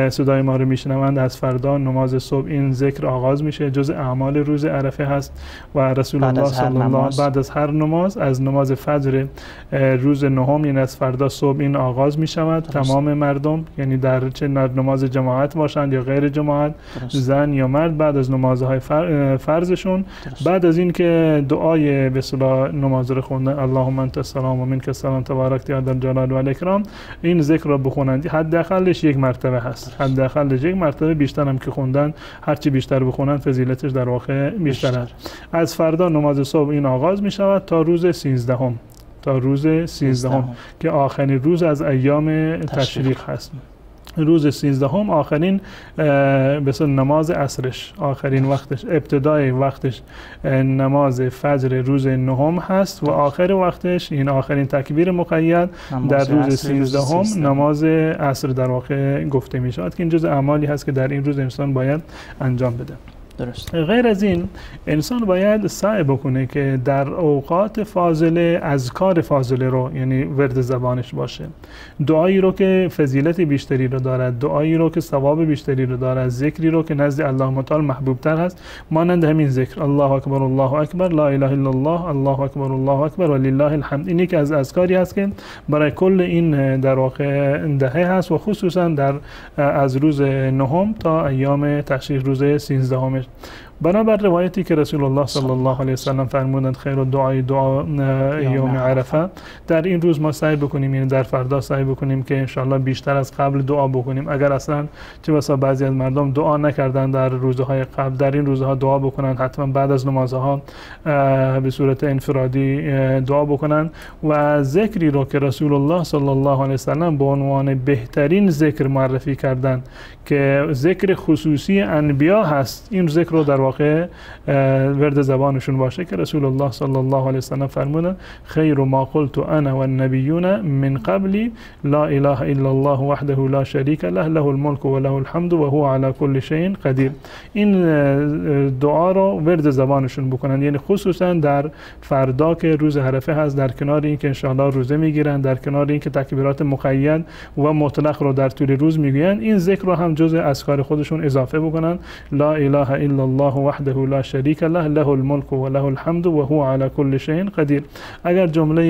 صدای ما رو میشنوند، از فردا نماز صبح این ذکر آغاز میشه. جز اعمال روز عرفه هست و رسول الله صلی الله بعد از هر نماز، از نماز فجر روز نهم یعنی از فردا صبح این آغاز میشود. تمام مردم یعنی در چه نماز جماعت باشند یا غیر جماعت، زن یا مرد، بعد از نمازهای فرضشون، بعد از این که دعای به اصطلاح نماز رو خوندن اللهم انت السلام و منک السلام تبارکت یا ذا الجلال و الاکرام، این ذکر رو بخونند. حداقلش 1 مرتبه هست. حداقلش 1 مرتبه، بیشتر هم که خوندن هرچی بیشتر بخونن فضیلتش در واقع بیشتر است. از فردا نماز صبح این آغاز می شود تا روز 13، تا روز 13 که آخرین روز از ایام تشریق هست. روز 13 آخرین مثلا نماز عصرش، آخرین وقتش، ابتدای وقتش نماز فجر روز نهم هست و آخر وقتش این آخرین تکبیر مقید در روز 13 نماز عصر در واقع گفته می شود که این جز اعمالی هست که در این روز انسان باید انجام بده. درست. غیر از این انسان باید سعی بکنه که در اوقات فاضله اذکار فاضله رو یعنی ورد زبانش باشه، دعایی رو که فضیلت بیشتری رو دارد، دعایی رو که ثواب بیشتری رو دارد، ذکری رو که نزد الله متعال محبوب تر هست، مانند همین ذکر الله اکبر الله اکبر لا اله الا الله الله اکبر الله اکبر ولله الحمد. اینی که از اذکاری هست که برای کل این در واقع دهه هست و خصوصا در از روز نهم تا ایام تشریق روز 13. بنابر روایتی که رسول الله صلی الله علیه و سلم فرمودند خیر الدعاء دعا یوم عرفه، در این روز ما سعی بکنیم، یعنی در فردا سعی بکنیم که انشالله بیشتر از قبل دعا بکنیم. اگر اصلا چه بسا بعضی از مردم دعا نکردن در روزهای قبل، در این روزها دعا بکنن، حتما بعد از نمازها به صورت انفرادی دعا بکنن و ذکری رو که رسول الله صلی الله علیه و سلم به عنوان بهترین ذکر معرفی کردن که ذکر خصوصی انبیا هست، این ذکر رو در واقع ورد زبانشون باشه که رسول الله صلی الله علیه و سلم فرمودن خیر ما قلت انا والنبیون من قبلی لا اله الا الله وحده لا شریک له له الملك و له الحمد و هو على كل شیء قدیر. این دعا رو ورد زبانشون بکنن، یعنی خصوصا در فردا که روز عرفه هست، در کنار این که انشاءالله روزه میگیرن، در کنار این که تکبیرات مقید و مطلق رو در طول روز میگوین، این ذکر رو هم جز اذکار خودشون اضافه بکنن. لا اله الا الله الله وحده لا شریک له له الملك و له الحمد و هو على كل شيء قدیر. اگر جمله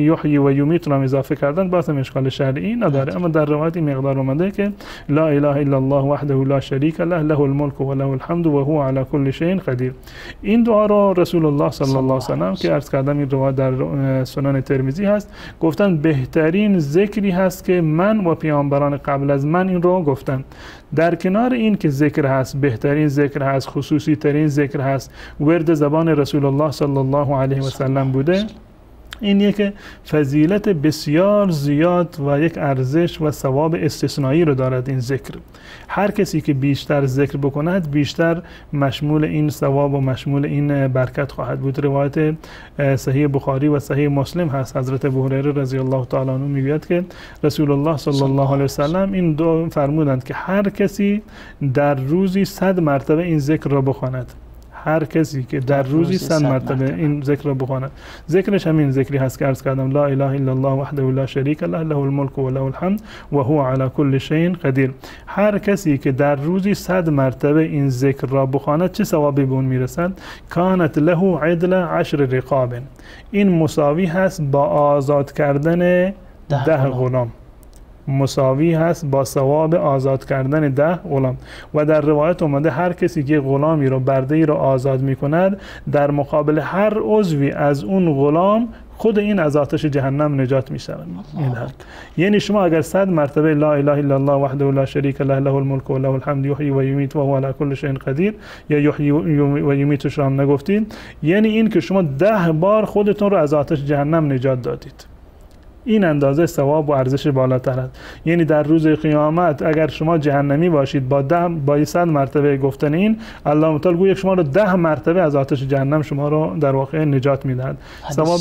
یحیی و یمیت را اضافه کردن باز هم اشکال شرعی نداره، اما در روایت مقدار اومده که لا اله الا الله وحده لا شریک له له الملك و له الحمد و هو على كل شيء قدیر. این دعا را رسول الله صلی الله علیه و سلم که عرض کردم این روایت در سنن ترمذی هست گفتن بهترین ذکری هست که من و پیامبران قبل از من این رو گفتن. در کنار این که ذکر هست، بهترین ذکر هست، خصوصی ترین ذکر هست، ورد زبان رسول الله صلی الله علیه و سلم بوده، این یک فضیلت بسیار زیاد و یک ارزش و ثواب استثنایی رو دارد این ذکر. هر کسی که بیشتر ذکر بکند بیشتر مشمول این ثواب و مشمول این برکت خواهد بود. روایت صحیح بخاری و صحیح مسلم هست، حضرت ابو هریره رضی الله تعالی عنه میگوید که رسول الله صلی الله علیه و سلم این دو فرمودند که هر کسی در روزی 100 مرتبه این ذکر را بخواند، هر کسی که در روزی 100 مرتبه این ذکر را بخواند. ذکرش همین ذکری هست که عرض کردم لا اله الا الله وحده لا شریک له له الملك و له الحمد و هو على كل شيء قدیر. هر کسی که در روزی 100 مرتبه این ذکر را بخواند چه ثوابی به اون میرسد؟ کانت له عدل 10 رقاب. این مساوی هست با آزاد کردن 10 غلام، مساوی هست با ثواب آزاد کردن 10 غلام. و در روایت اومده هر کسی که غلامی رو برده‌ای رو آزاد میکند در مقابل هر عضوی از اون غلام خود این از آتش جهنم نجات میشود. یعنی شما اگر 100 مرتبه لا اله الا الله وحده لا شریک له له الملك و له الحمد یحیی و یمیت و هو علی كل شیء قدیر یا یحیی و یمیت رو هم نگفتید، یعنی این که شما 10 بار خودتون رو از آتش جهنم نجات دادید. این اندازه ثواب و ارزش بالاتر است. یعنی در روز قیامت اگر شما جهنمی باشید با 100 مرتبه گفتن این، الله تعالی گویا شما رو 10 مرتبه از آتش جهنم شما رو در واقع نجات میدهد. ثواب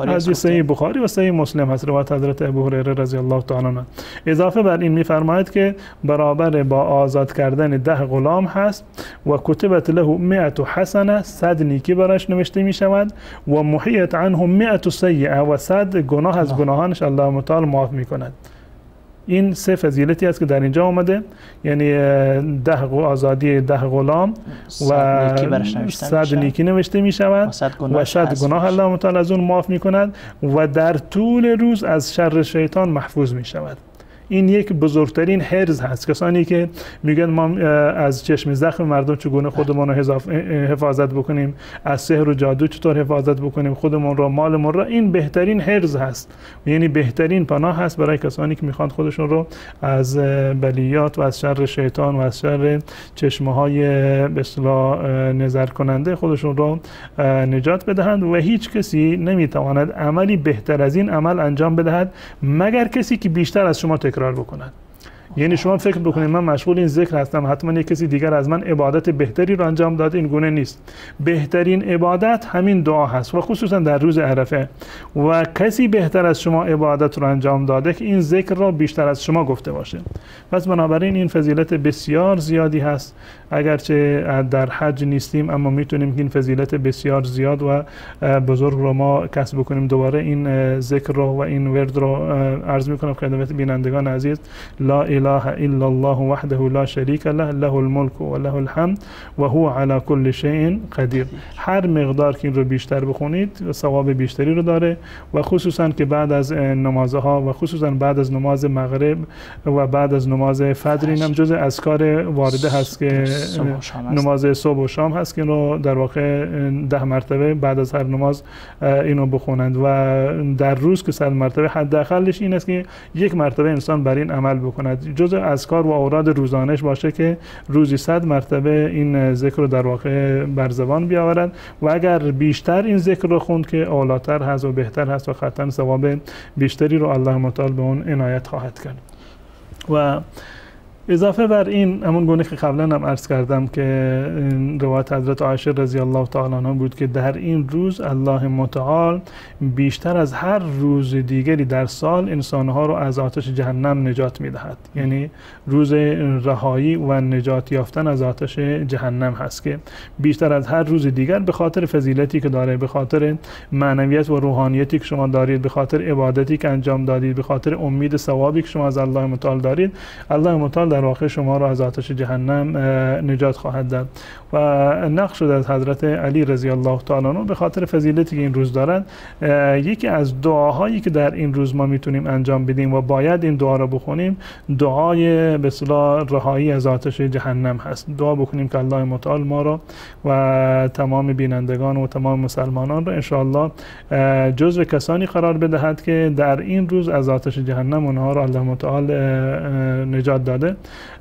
حدیث صحیح بخاری و صحیح مسلم هست، روایت حضرت ابو هریره رضی الله تعالی عنه. اضافه بر این میفرماید که برابر با آزاد کردن 10 غلام هست و کتبت له 100 حسنه، 100 نیکی براش نوشته می شود و محیت عنه 100 سیئه و 100 گناه از گناهان الله تعالی معاف میکند. این 3 فضیلتی است که در اینجا آمده، یعنی 10 آزادی 10 غلام و 100 نیکی نوشته می شود و 100 گناه الله تعالی از اون معاف میکند و در طول روز از شر شیطان محفوظ می شود. این یک بزرگترین حرز هست. کسانی که میگن ما از چشم زخم مردم چگونه خودمون رو حفاظت بکنیم، از سحر و جادو چطور حفاظت بکنیم خودمون رو، مالمون رو، این بهترین حرز هست، یعنی بهترین پناه هست برای کسانی که میخوان خودشون رو از بلیات و از شر شیطان و از شر چشمه‌های به اصطلاح نظر کننده خودشون رو نجات بدهند. و هیچ کسی نمیتواند عملی بهتر از این عمل انجام بدهد مگر کسی که بیشتر از شما تکرار بکنند. یعنی شما فکر بکنید من مشغول این ذکر هستم، حتما یک کسی دیگر از من عبادت بهتری رو انجام داده، این گونه نیست. بهترین عبادت همین دعا هست و خصوصا در روز عرفه. و کسی بهتر از شما عبادت رو انجام داده که این ذکر رو بیشتر از شما گفته باشه. پس بنابراین این فضیلت بسیار زیادی هست. اگرچه در حج نیستیم اما میتونیم این فضیلت بسیار زیاد و بزرگ رو ما کسب بکنیم. دوباره این ذکر رو و این ورد رو عرض میکنم خدمت بینندگان عزیز: لا اله الا الله وحده لا شریک له له الملك و له الحمد و هو علی كل شیء قدیر. هر مقدار که این رو بیشتر بخونید ثواب بیشتری رو داره و خصوصا که بعد از نمازها و خصوصا بعد از نماز مغرب و بعد از نماز فجر اینم جزء اذکار وارده هست که نماز صبح و شام هست که اینو در واقع 10 مرتبه بعد از هر نماز اینو بخونند و در روز که 100 مرتبه حداقلش این است که 1 مرتبه انسان بر این عمل بکند، جزء اذکار و اوراد روزانش باشه که روزی 100 مرتبه این ذکر رو در واقع بر زبان بیاورد و اگر بیشتر این ذکر رو خوند که اولاتر هست و بهتر هست و قطعا ثواب بیشتری رو الله متعال به اون عنایت خواهد کرد. و اضافه بر این همون گونه که قبلا هم عرض کردم که روایت حضرت عایشه رضی الله تعالی عنها بود که در این روز الله متعال بیشتر از هر روز دیگری در سال انسانها رو از آتش جهنم نجات میدهد. یعنی روز رهایی و نجات یافتن از آتش جهنم هست که بیشتر از هر روز دیگر به خاطر فضیلتی که داره، به خاطر معنویت و روحانیتی که شما دارید، به خاطر عبادتی که انجام دادید، به خاطر امید ثوابی که شما از الله متعال دارید، الله متعال در در واقع شما را از آتش جهنم نجات خواهد داد. و نقل شده از حضرت علی رضی الله تعالی عنه به خاطر فضیلتی که این روز دارد، یکی از دعاهایی که در این روز ما میتونیم انجام بدیم و باید این دعا را بخونیم، دعای به اصطلاح رهایی از آتش جهنم هست. دعا بکنیم که الله متعال ما را و تمام بینندگان و تمام مسلمانان را انشاءالله جزو کسانی قرار بدهد که در این روز از آتش جهنم اونها را الله متعال نجات داده.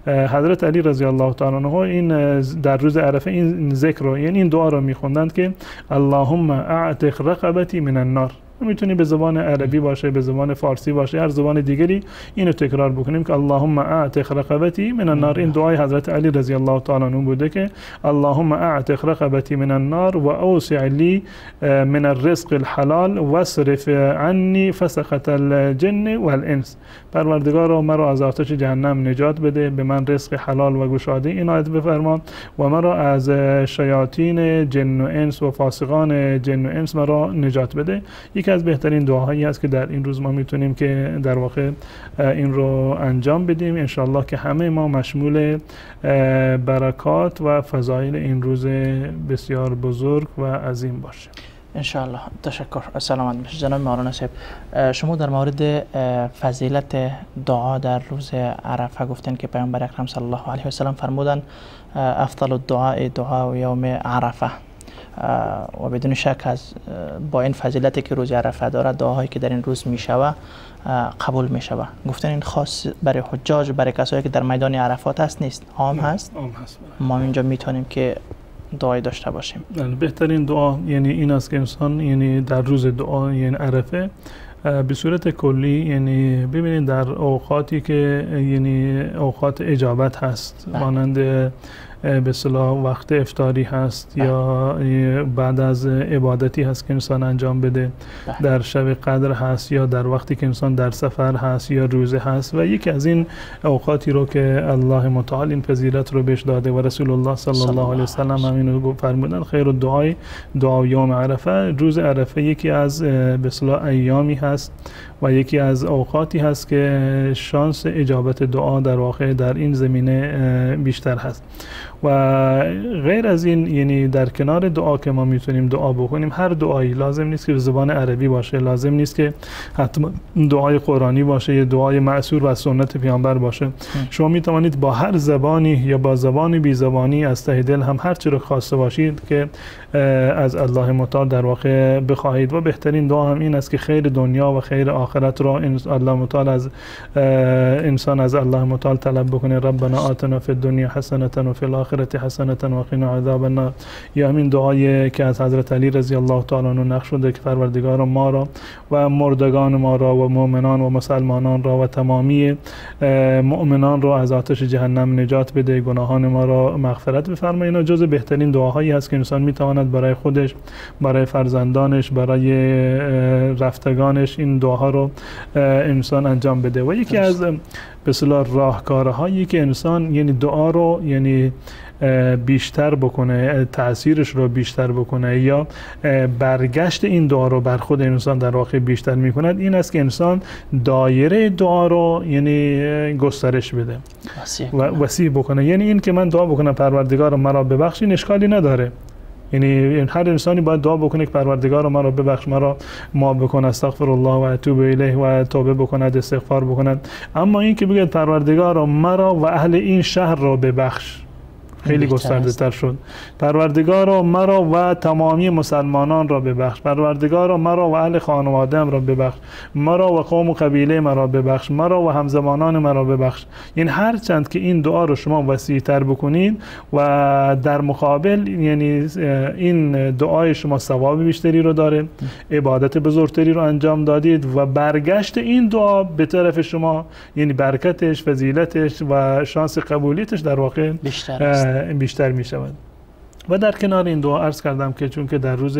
حضرت علی رضی الله تعالی عنه این در روز عرفه این ذکر رو، یعنی این دعا رو میخوندند که اللهم اعتق رقبتی من النار. میتونی به زبان عربی باشه، به زبان فارسی باشه، هر زبان دیگری اینو تکرار بکنیم که اللهم اعتق رقبتی من النار. این دعای حضرت علی رضی الله تعالی عنه بوده که اللهم اعتق رقبتی من النار و اوسع لی من الرزق الحلال واصرف عنی فسقة الجن والانس. پروردگارا مرا از آتش جهنم نجات بده، به من رزق حلال و گشاده عنایت بفرما و مرا از شیاطین جن و انس و فاسقان جن و انس مرا نجات بده. یکی از بهترین دعاهایی است که در این روز ما میتونیم که در واقع این رو انجام بدیم، انشالله که همه ما مشمول برکات و فضایل این روز بسیار بزرگ و عظیم باشیم انشاءالله. تشکر. سلامت باشید جناب مولانا صاحب. شما در مورد فضیلت دعا در روز عرفه گفتن که پیامبر اکرم صلی الله علیه و سلم فرمودن افضل الدعاء دعاء یوم عرفه، و بدون شک از با این فضیلتی که روز عرفه داره دعاهایی که در این روز میشوه قبول میشوه. گفتن این خاص برای حجاج، برای کسایی که در میدان عرفات هست نیست، عام هست. عام هست. ما اینجا میتونیم که دعای داشته باشیم. بهترین دعا یعنی این است که انسان یعنی در روز دعا یعنی عرفه به صورت کلی یعنی ببینید در اوقاتی که یعنی اوقات اجابت هست، مانند به اصطلاح وقت افطاری هست یا بعد از عبادتی هست که انسان انجام بده، در شب قدر هست یا در وقتی که انسان در سفر هست یا روزه هست، و یکی از این اوقاتی رو که الله متعال این فضیلت رو بهش داده و رسول الله صلی الله علیه و سلم همین رو فرمودن خیر الدعای دعا یوم عرفه. روز عرفه یکی از به اصطلاح ایامی هست و یکی از اوقاتی هست که شانس اجابت دعا در واقع در این زمینه بیشتر هست. و غیر از این یعنی در کنار دعا که ما میتونیم دعا بکنیم، هر دعایی لازم نیست که به زبان عربی باشه، لازم نیست که حتما دعای قرآنی باشه یا دعای معصور و سنت پیامبر باشه. شما میتوانید با هر زبانی یا با زبان بی زبانی از ته دل هم هر چی رو خواسته باشید که از الله متعال در واقع بخواهید. و بهترین دعا هم این است که خیر دنیا و خیر آخرت را الله متعال از انسان از الله متعال طلب بکنه. ربنا آتنا فی الدنیا حسنة و فی الاخرة حسنة و قنا عذاب النار. یا همین دعایی که از حضرت علی رضی الله تعالی عنه نقل شده که پروردگار ما را و مردگان ما را و مؤمنان و مسلمانان را و تمامی مؤمنان را از آتش جهنم نجات بده، گناهان ما را مغفرت بفرما. اینا جز بهترین دعاهایی است که انسان میتواند برای خودش، برای فرزندانش، برای رفتگانش این دعاها رو انسان انجام بده. و یکی از به اصطلاح راهکارهایی که انسان یعنی دعا رو یعنی بیشتر بکنه، تأثیرش رو بیشتر بکنه یا برگشت این دعا رو بر خود انسان در واقع بیشتر میکند، این است که انسان دایره دعا رو یعنی گسترش بده و وسیع بکنه. یعنی این که من دعا بکنم پروردگار مرا ببخش، این اشکالی نداره. یعنی هر انسانی باید دعا بکنه که پروردگار مرا ببخش، مرا معاف بکن، استغفر الله و اتوب الیه و توبه بکند، استغفار بکند. اما این که بگید پروردگار مرا و اهل این شهر را ببخش، خیلی گسترده تر شد. پروردگارا مرا و تمامی مسلمانان را ببخش، پروردگارا مرا و اهل خانواده‌ام را ببخش، مرا و قوم و قبیله مرا ببخش، مرا و همزمانان مرا ببخش. این هر چند که این دعا رو شما وسیع تر بکنید و در مقابل یعنی این دعای شما ثواب بیشتری رو داره، عبادت بزرگتری رو انجام دادید و برگشت این دعا به طرف شما یعنی برکتش، فضیلتش و شانس قبولیتش در واقع بیشتر می شود. و در کنار این دعا عرض کردم که چون که در روز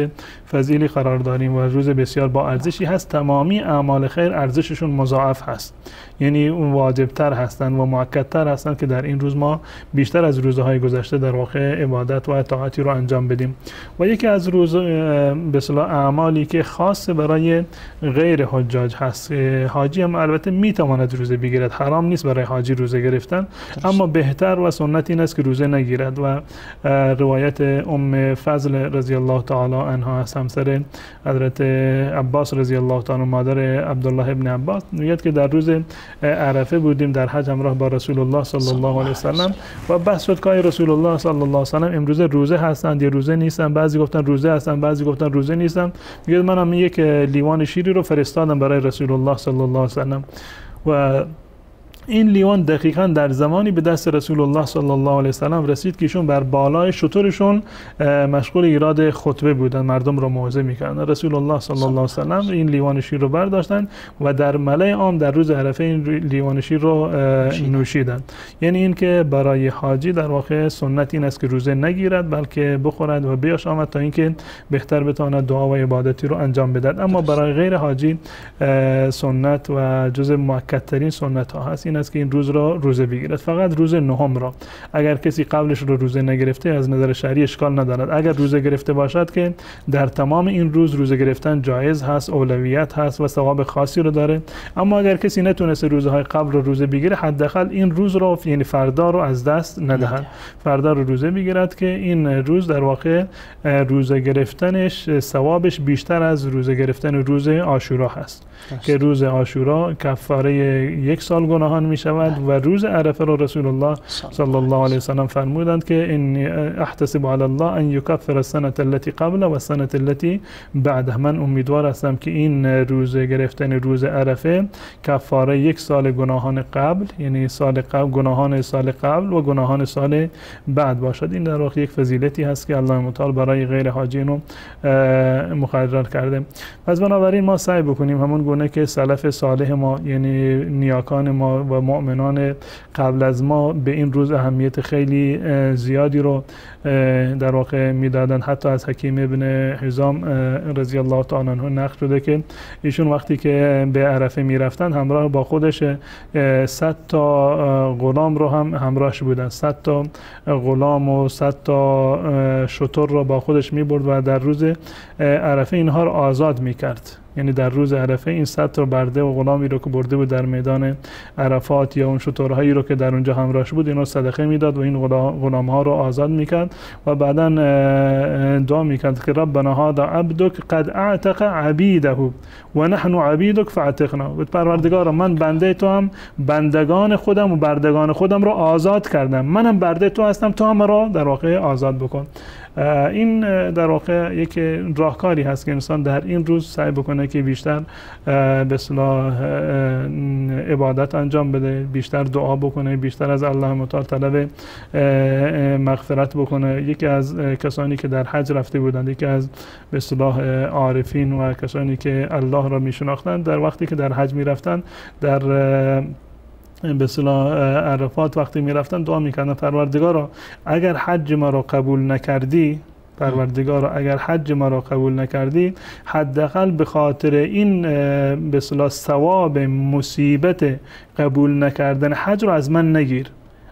فضیلی قرار داریم و روز بسیار با ارزشی هست، تمامی اعمال خیر ارزششون مضاعف هست، یعنی اون واجبتر هستن و مؤکدتر هستن که در این روز ما بیشتر از روزهای گذشته در واقع عبادت و اطاعتی رو انجام بدیم. و یکی از روز به اصطلاح اعمالی که خاص برای غیر حجاج هست، حاجی هم البته میتواند روزه بگیرد، حرام نیست برای حاجی روزه گرفتن، اما بهتر و سنت این است که روزه نگیرد. و روایت ام فضل رضی الله تعالی عنها از همسر حضرت عباس رضی الله تعالی مادر عبدالله ابن عباس میگوید که در روز عرفه بودیم در حج همراه با رسول الله صلی الله علیه وسلم و بحث شد که رسول الله صلی الله علیه وسلم امروز روزه هستند یا روزه نیستند. بعضی گفتن روزه هستند، بعضی گفتن روزه نیستند. میگه منم یک لیوان شیری رو فرستادم برای رسول الله صلی الله علیه وسلم و این لیوان دقیقاً در زمانی به دست رسول الله صلی الله علیه وسلم رسید که ایشون بر بالای شترشون مشغول ایراد خطبه بودن، مردم رو موعظه میکردن. رسول الله صلی الله علیه وسلم این لیوان شیر رو برداشتن و در ملأ عام در روز عرفه این لیوان شیر رو نوشیدن. یعنی این که برای حاجی در واقع سنت این است که روزه نگیرد بلکه بخورد و بیاشامد تا اینکه بهتر بتواند دعا و عبادتی رو انجام بدهد. اما برای غیر حاجی سنت و جزء مؤکدترین سنت ها هست این است که این روز را روزه بگیرد. فقط روز نهم را اگر کسی قبلش رو روزه نگرفته از نظر شرعی اشکال ندارد. اگر روزه گرفته باشد که در تمام این روز روزه گرفتن جایز هست، اولویت هست و ثواب خاصی رو داره. اما اگر کسی نتونست روزهای قبل رو روزه بگیره، حداقل این روز رو یعنی فردا رو از دست ندهد، فردا رو روزه بگیرد که این روز در واقع روزه گرفتنش ثوابش بیشتر از روزه گرفتن روز عاشورا هست که روز عاشورا کفاره یک سال گناهان می شود و روز عرفه را رسول الله صلی الله علیه وسلم فرمودند که انی احتسب علی الله ان یکفر السنه التي قبل و السنه التي بعد. من امیدوار هستم که این روزه گرفتن روز عرفه کفاره یک سال گناهان قبل، یعنی سال قبل گناهان سال قبل و گناهان سال بعد باشد. این در واقع یک فضیلتی هست که الله متعال برای غیر حاجین مقرر کرده. پس بنابراین ما سعی بکنیم همون گونه که سلف صالح ما یعنی نیاکان ما و مؤمنان قبل از ما به این روز اهمیت خیلی زیادی رو در واقع میدادن. حتی از حکیم ابن حزام رضی الله تعالی عنه نقل شده که ایشون وقتی که به عرفه میرفتن همراه با خودش 100 تا غلام رو هم همراهش بودن، 100 تا غلام و 100 تا شتر رو با خودش میبرد و در روز عرفه اینها رو آزاد میکرد. یعنی در روز عرفه این 100 تا برده و غلامی رو که برده بود در میدان عرفات یا اون شترهایی رو که در اونجا همراهش بود اینو صدقه میداد و این غلام ها رو آزاد میکرد و بعداً دعا میکرد که ربنا هذا عبدک قد اعتق عبیده و نحن عبیدک فاعتقنا. پروردگارا من بنده تو هم بندگان خودم و بردگان خودم رو آزاد کردم، منم برده تو هستم، تو هم را در واقع آزاد بکن. این در واقع یک راهکاری هست که انسان در این روز سعی بکنه که بیشتر به اصطلاح عبادت انجام بده، بیشتر دعا بکنه، بیشتر از الله متعال طلب مغفرت بکنه. یکی از کسانی که در حج رفته بودند، یکی از به اصطلاح عارفین و کسانی که الله را میشناختند، در وقتی که در حج میرفتند در به اصطلاح عرفات وقتی میرفتن دعا میکردن پروردگارا اگر حج ما را قبول نکردی، پروردگارا اگر حج ما را قبول نکردی حداقل به خاطر این به اصطلاح ثواب مصیبت قبول نکردن حج رو از من نگیر.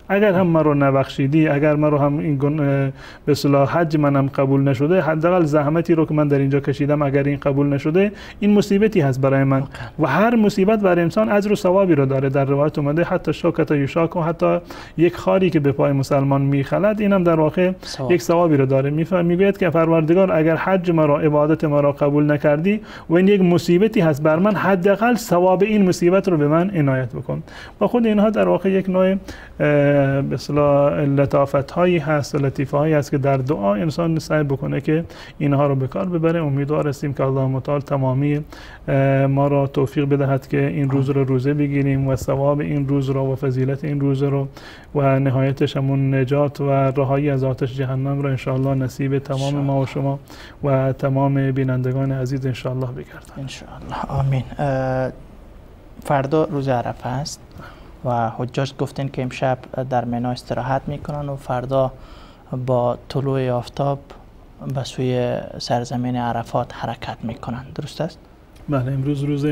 اگر هم من رو نبخشیدی، اگر من رو هم این به اصطلاح حج منم قبول نشده، حداقل زحمتی رو که من در اینجا کشیدم اگر این قبول نشده این مصیبتی هست برای من. و هر مصیبت برای انسان اجر و ثوابی رو داره. در روایت اومده حتی شوکت یشاک و حتی یک خاری که به پای مسلمان میخلد اینم در واقع یک ثوابی رو داره. میگوید که پروردگار اگر حج ما را عبادت ما را قبول نکردی و این یک مصیبتی هست بر من، حداقل ثواب این مصیبت رو به من عنایت بکن. و خود اینها در واقع یک نوع به اصطلاح لطافت هایی هست و لطیفه هایی هست که در دعا انسان سعی بکنه که اینها رو به کار ببره. امیدوار هستیم که الله متعال تمامی ما را توفیق بدهد که این روز رو روزه بگیریم و ثواب این روز رو و فضیلت این روز رو و نهایتش همون نجات و رهایی از آتش جهنم رو انشاءالله نصیب تمام ما و شما و تمام بینندگان عزیز انشاءالله بگردد. انشاءالله آمین. فردا روز عرفه است و حجاج گفتن که امشب در مینا استراحت میکنن و فردا با طلوع آفتاب به سوی سرزمین عرفات حرکت میکنند. درست است؟ بله، امروز روز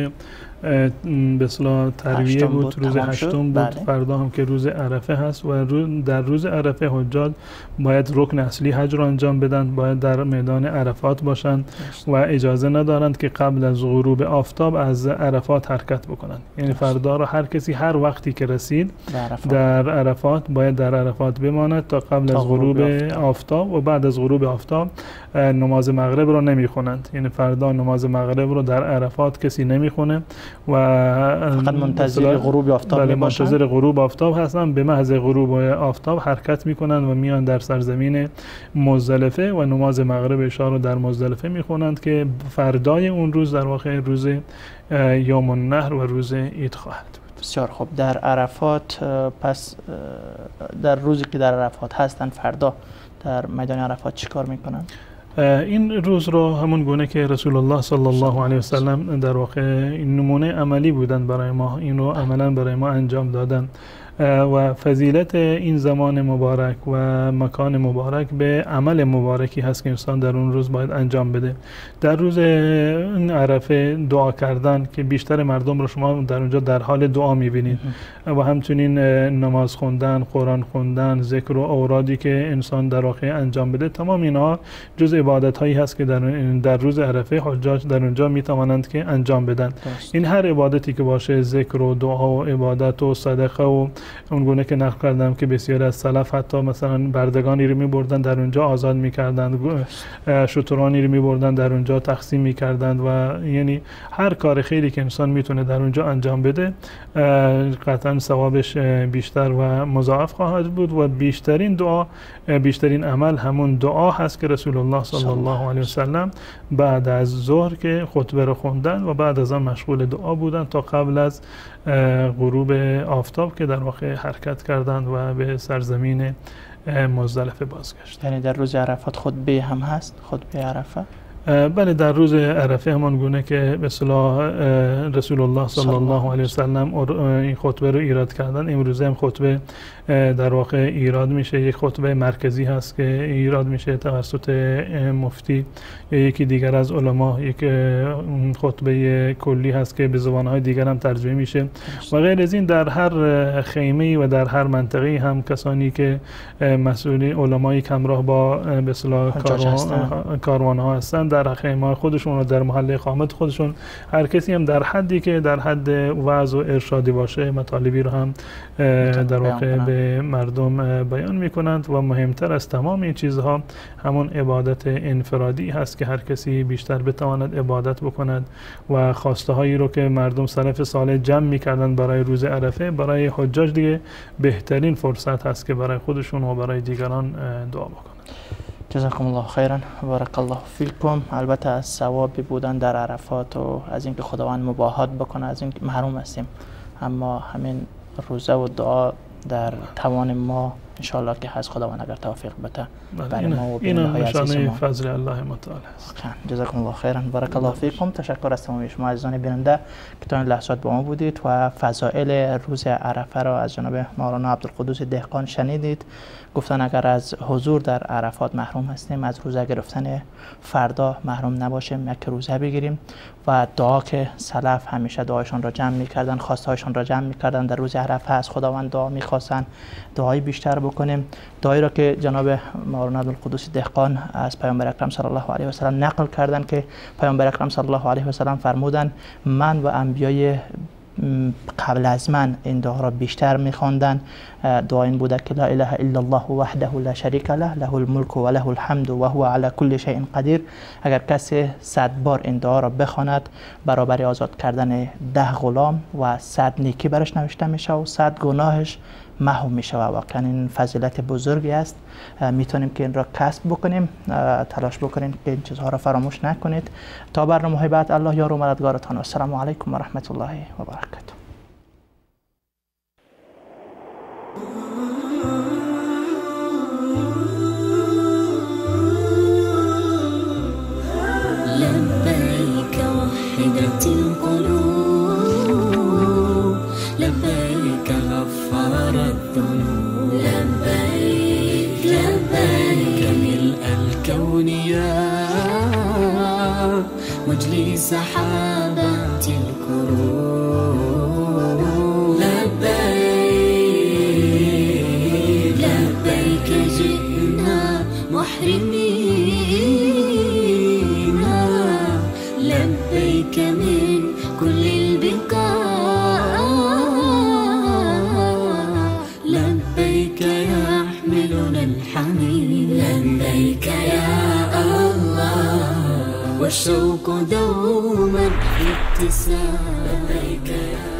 به اصطلاح ترویه بود، روز هشتم بود. بله. فردا هم که روز عرفه هست و در روز عرفه حجاج باید رکن اصلی حج را انجام بدن، باید در میدان عرفات باشند و اجازه ندارند که قبل از غروب آفتاب از عرفات حرکت بکنند. یعنی فردا را هر کسی هر وقتی که رسید در عرفات باید در عرفات بماند تا قبل از غروب آفتاب و بعد از غروب آفتاب نماز مغرب را نمیخونند. یعنی فردا نماز مغرب را در عرفات کسی نمیخونه و فقط منتظر غروب آفتاب میباشند. منتظر غروب آفتاب هستن. به محض غروب آفتاب حرکت میکنند و میان در سرزمین مزدلفه و نماز مغرب عشا رو در مزدلفه میخونند که فردای اون روز در واقع روز یوم النحر و روز عید خواهد بود. بسیار خوب. در عرفات پس در روزی که در عرفات هستند فردا در میدان عرفات چیکار میکنند؟ این روز رو همون گونه که رسول الله صلی الله علیه و سلم در واقع نمونه عملی بودن برای ما، این رو عملا برای ما انجام دادن و فضیلت این زمان مبارک و مکان مبارک به عمل مبارکی هست که انسان در اون روز باید انجام بده. در روز عرفه دعا کردن که بیشتر مردم رو شما در اونجا در حال دعا میبینید و همچنین نماز خوندن، قرآن خوندن، ذکر و اورادی که انسان در واقع انجام بده، تمام اینها جز عبادت هایی هست که در روز عرفه حجاج در اونجا میتوانند که انجام بدن. این هر عبادتی که باشه، ذکر و دعا و عبادت و صدقه و اون گونه که نقل کردم که بسیاری از سلف حتی مثلا بردگانی رو می‌بردن در اونجا آزاد می‌کردند، شترانی رو می‌بردن در اونجا تقسیم می‌کردند و یعنی هر کار خیری که انسان میتونه در اونجا انجام بده قطعا ثوابش بیشتر و مضاعف خواهد بود و بیشترین دعا، بیشترین عمل همون دعا هست که رسول الله صلی الله علیه و سلم بعد از ظهر که خطبه رو خوندن و بعد از آن مشغول دعا بودن تا قبل از غروب آفتاب که در واقع حرکت کردند و به سرزمین مزدلفه بازگشت. یعنی در روز عرفات خطبه هم هست، خطبه عرفه؟ بله، در روز عرفه همان گونه که به اصطلاح رسول الله صلی الله علیه و سلم این خطبه رو ایراد کردن، امروز هم خطبه در واقع ایراد میشه. یک خطبه مرکزی هست که ایراد میشه توسط مفتی یا یکی دیگر از علما، یک خطبه کلی هست که به زبانهای دیگر هم ترجمه میشه و غیر از این در هر خیمه و در هر منطقه هم کسانی که مسئولین علمای کمراه با به اصطلاح کاروان ها هستند در خیمه خودشون و در محل اقامت خودشون، هر کسی هم در حدی که در حد وعظ و ارشادی باشه مطالبی رو هم در واقع به مردم بیان میکنند و مهمتر از تمام این چیزها همون عبادت انفرادی هست که هر کسی بیشتر بتواند عبادت بکند و خواسته هایی رو که مردم سلف صالح جمع میکردن برای روز عرفه، برای حجاج دیگه بهترین فرصت هست که برای خودشون و برای دیگران دعا بکنند. جزاکم الله خیرا، بارک الله فیکم. البته از ثواب بودن در عرفات و از اینکه خداوند مباهات بکنه از این محروم هستیم، اما همین روزه و دعا در توان ما انشاءالله که هست، خداوند اگر توفیق بده برای ما و بیننده های عزیز ما. فضل الله متعال است. جزاکم الله خیرا، بارک الله فیکم. تشکر از تمام شما عزیزان بیننده که تا این لحظات با ما بودید و فضائل روز عرفه را از جناب مولانا عبدالقدوس دهقان شنیدید. گفتن اگر از حضور در عرفات محروم هستیم، از روزه گرفتن فردا محروم نباشیم، یک روزه بگیریم و دعا که سلف همیشه دعایشان را جمع می‌کردن، خواسته‌هایشان را جمع می‌کردن در روز عرفه، از خداوند دعا می‌خواستن، دعای بیشتر بکنیم. دعایی را که جناب مولانا عبدالقدوس دهقان از پیامبر اکرم صلی الله علیه و سلم نقل کردن که پیامبر اکرم صلی الله علیه و سلم فرمودن من و انبیای قبل از من این دعا را بیشتر می‌خواندن. دعا این بوده که لا اله الا الله وحده لا شریک له له الملک و له الحمد و هو علی کل شیء قدیر. اگر کسی 100 بار این دعا را بخواند برابر آزاد کردن 10 غلام و 100 نیکی برش نوشته میشه و 100 گناهش محو میشه و واقعا این فضیلت بزرگی است. میتونیم که این را کسب بکنیم، تلاش بکنیم که این چیزها را فراموش نکنید. تا برنامه بعد الله یار و مددگارتان و السلام علیکم و رحمت الله و برکاته. لبيك وحدت القلوب، لبيك غفار الذنوب، لبيك لبيك الكون يا مجلي سحابات الكروب. لبيك لبيك جئنا محرمين، لبيك من كل البقاع، لبيك يحملنا الحنين، لبيك يا الله والشوق دوما في اتساع، لبيك يا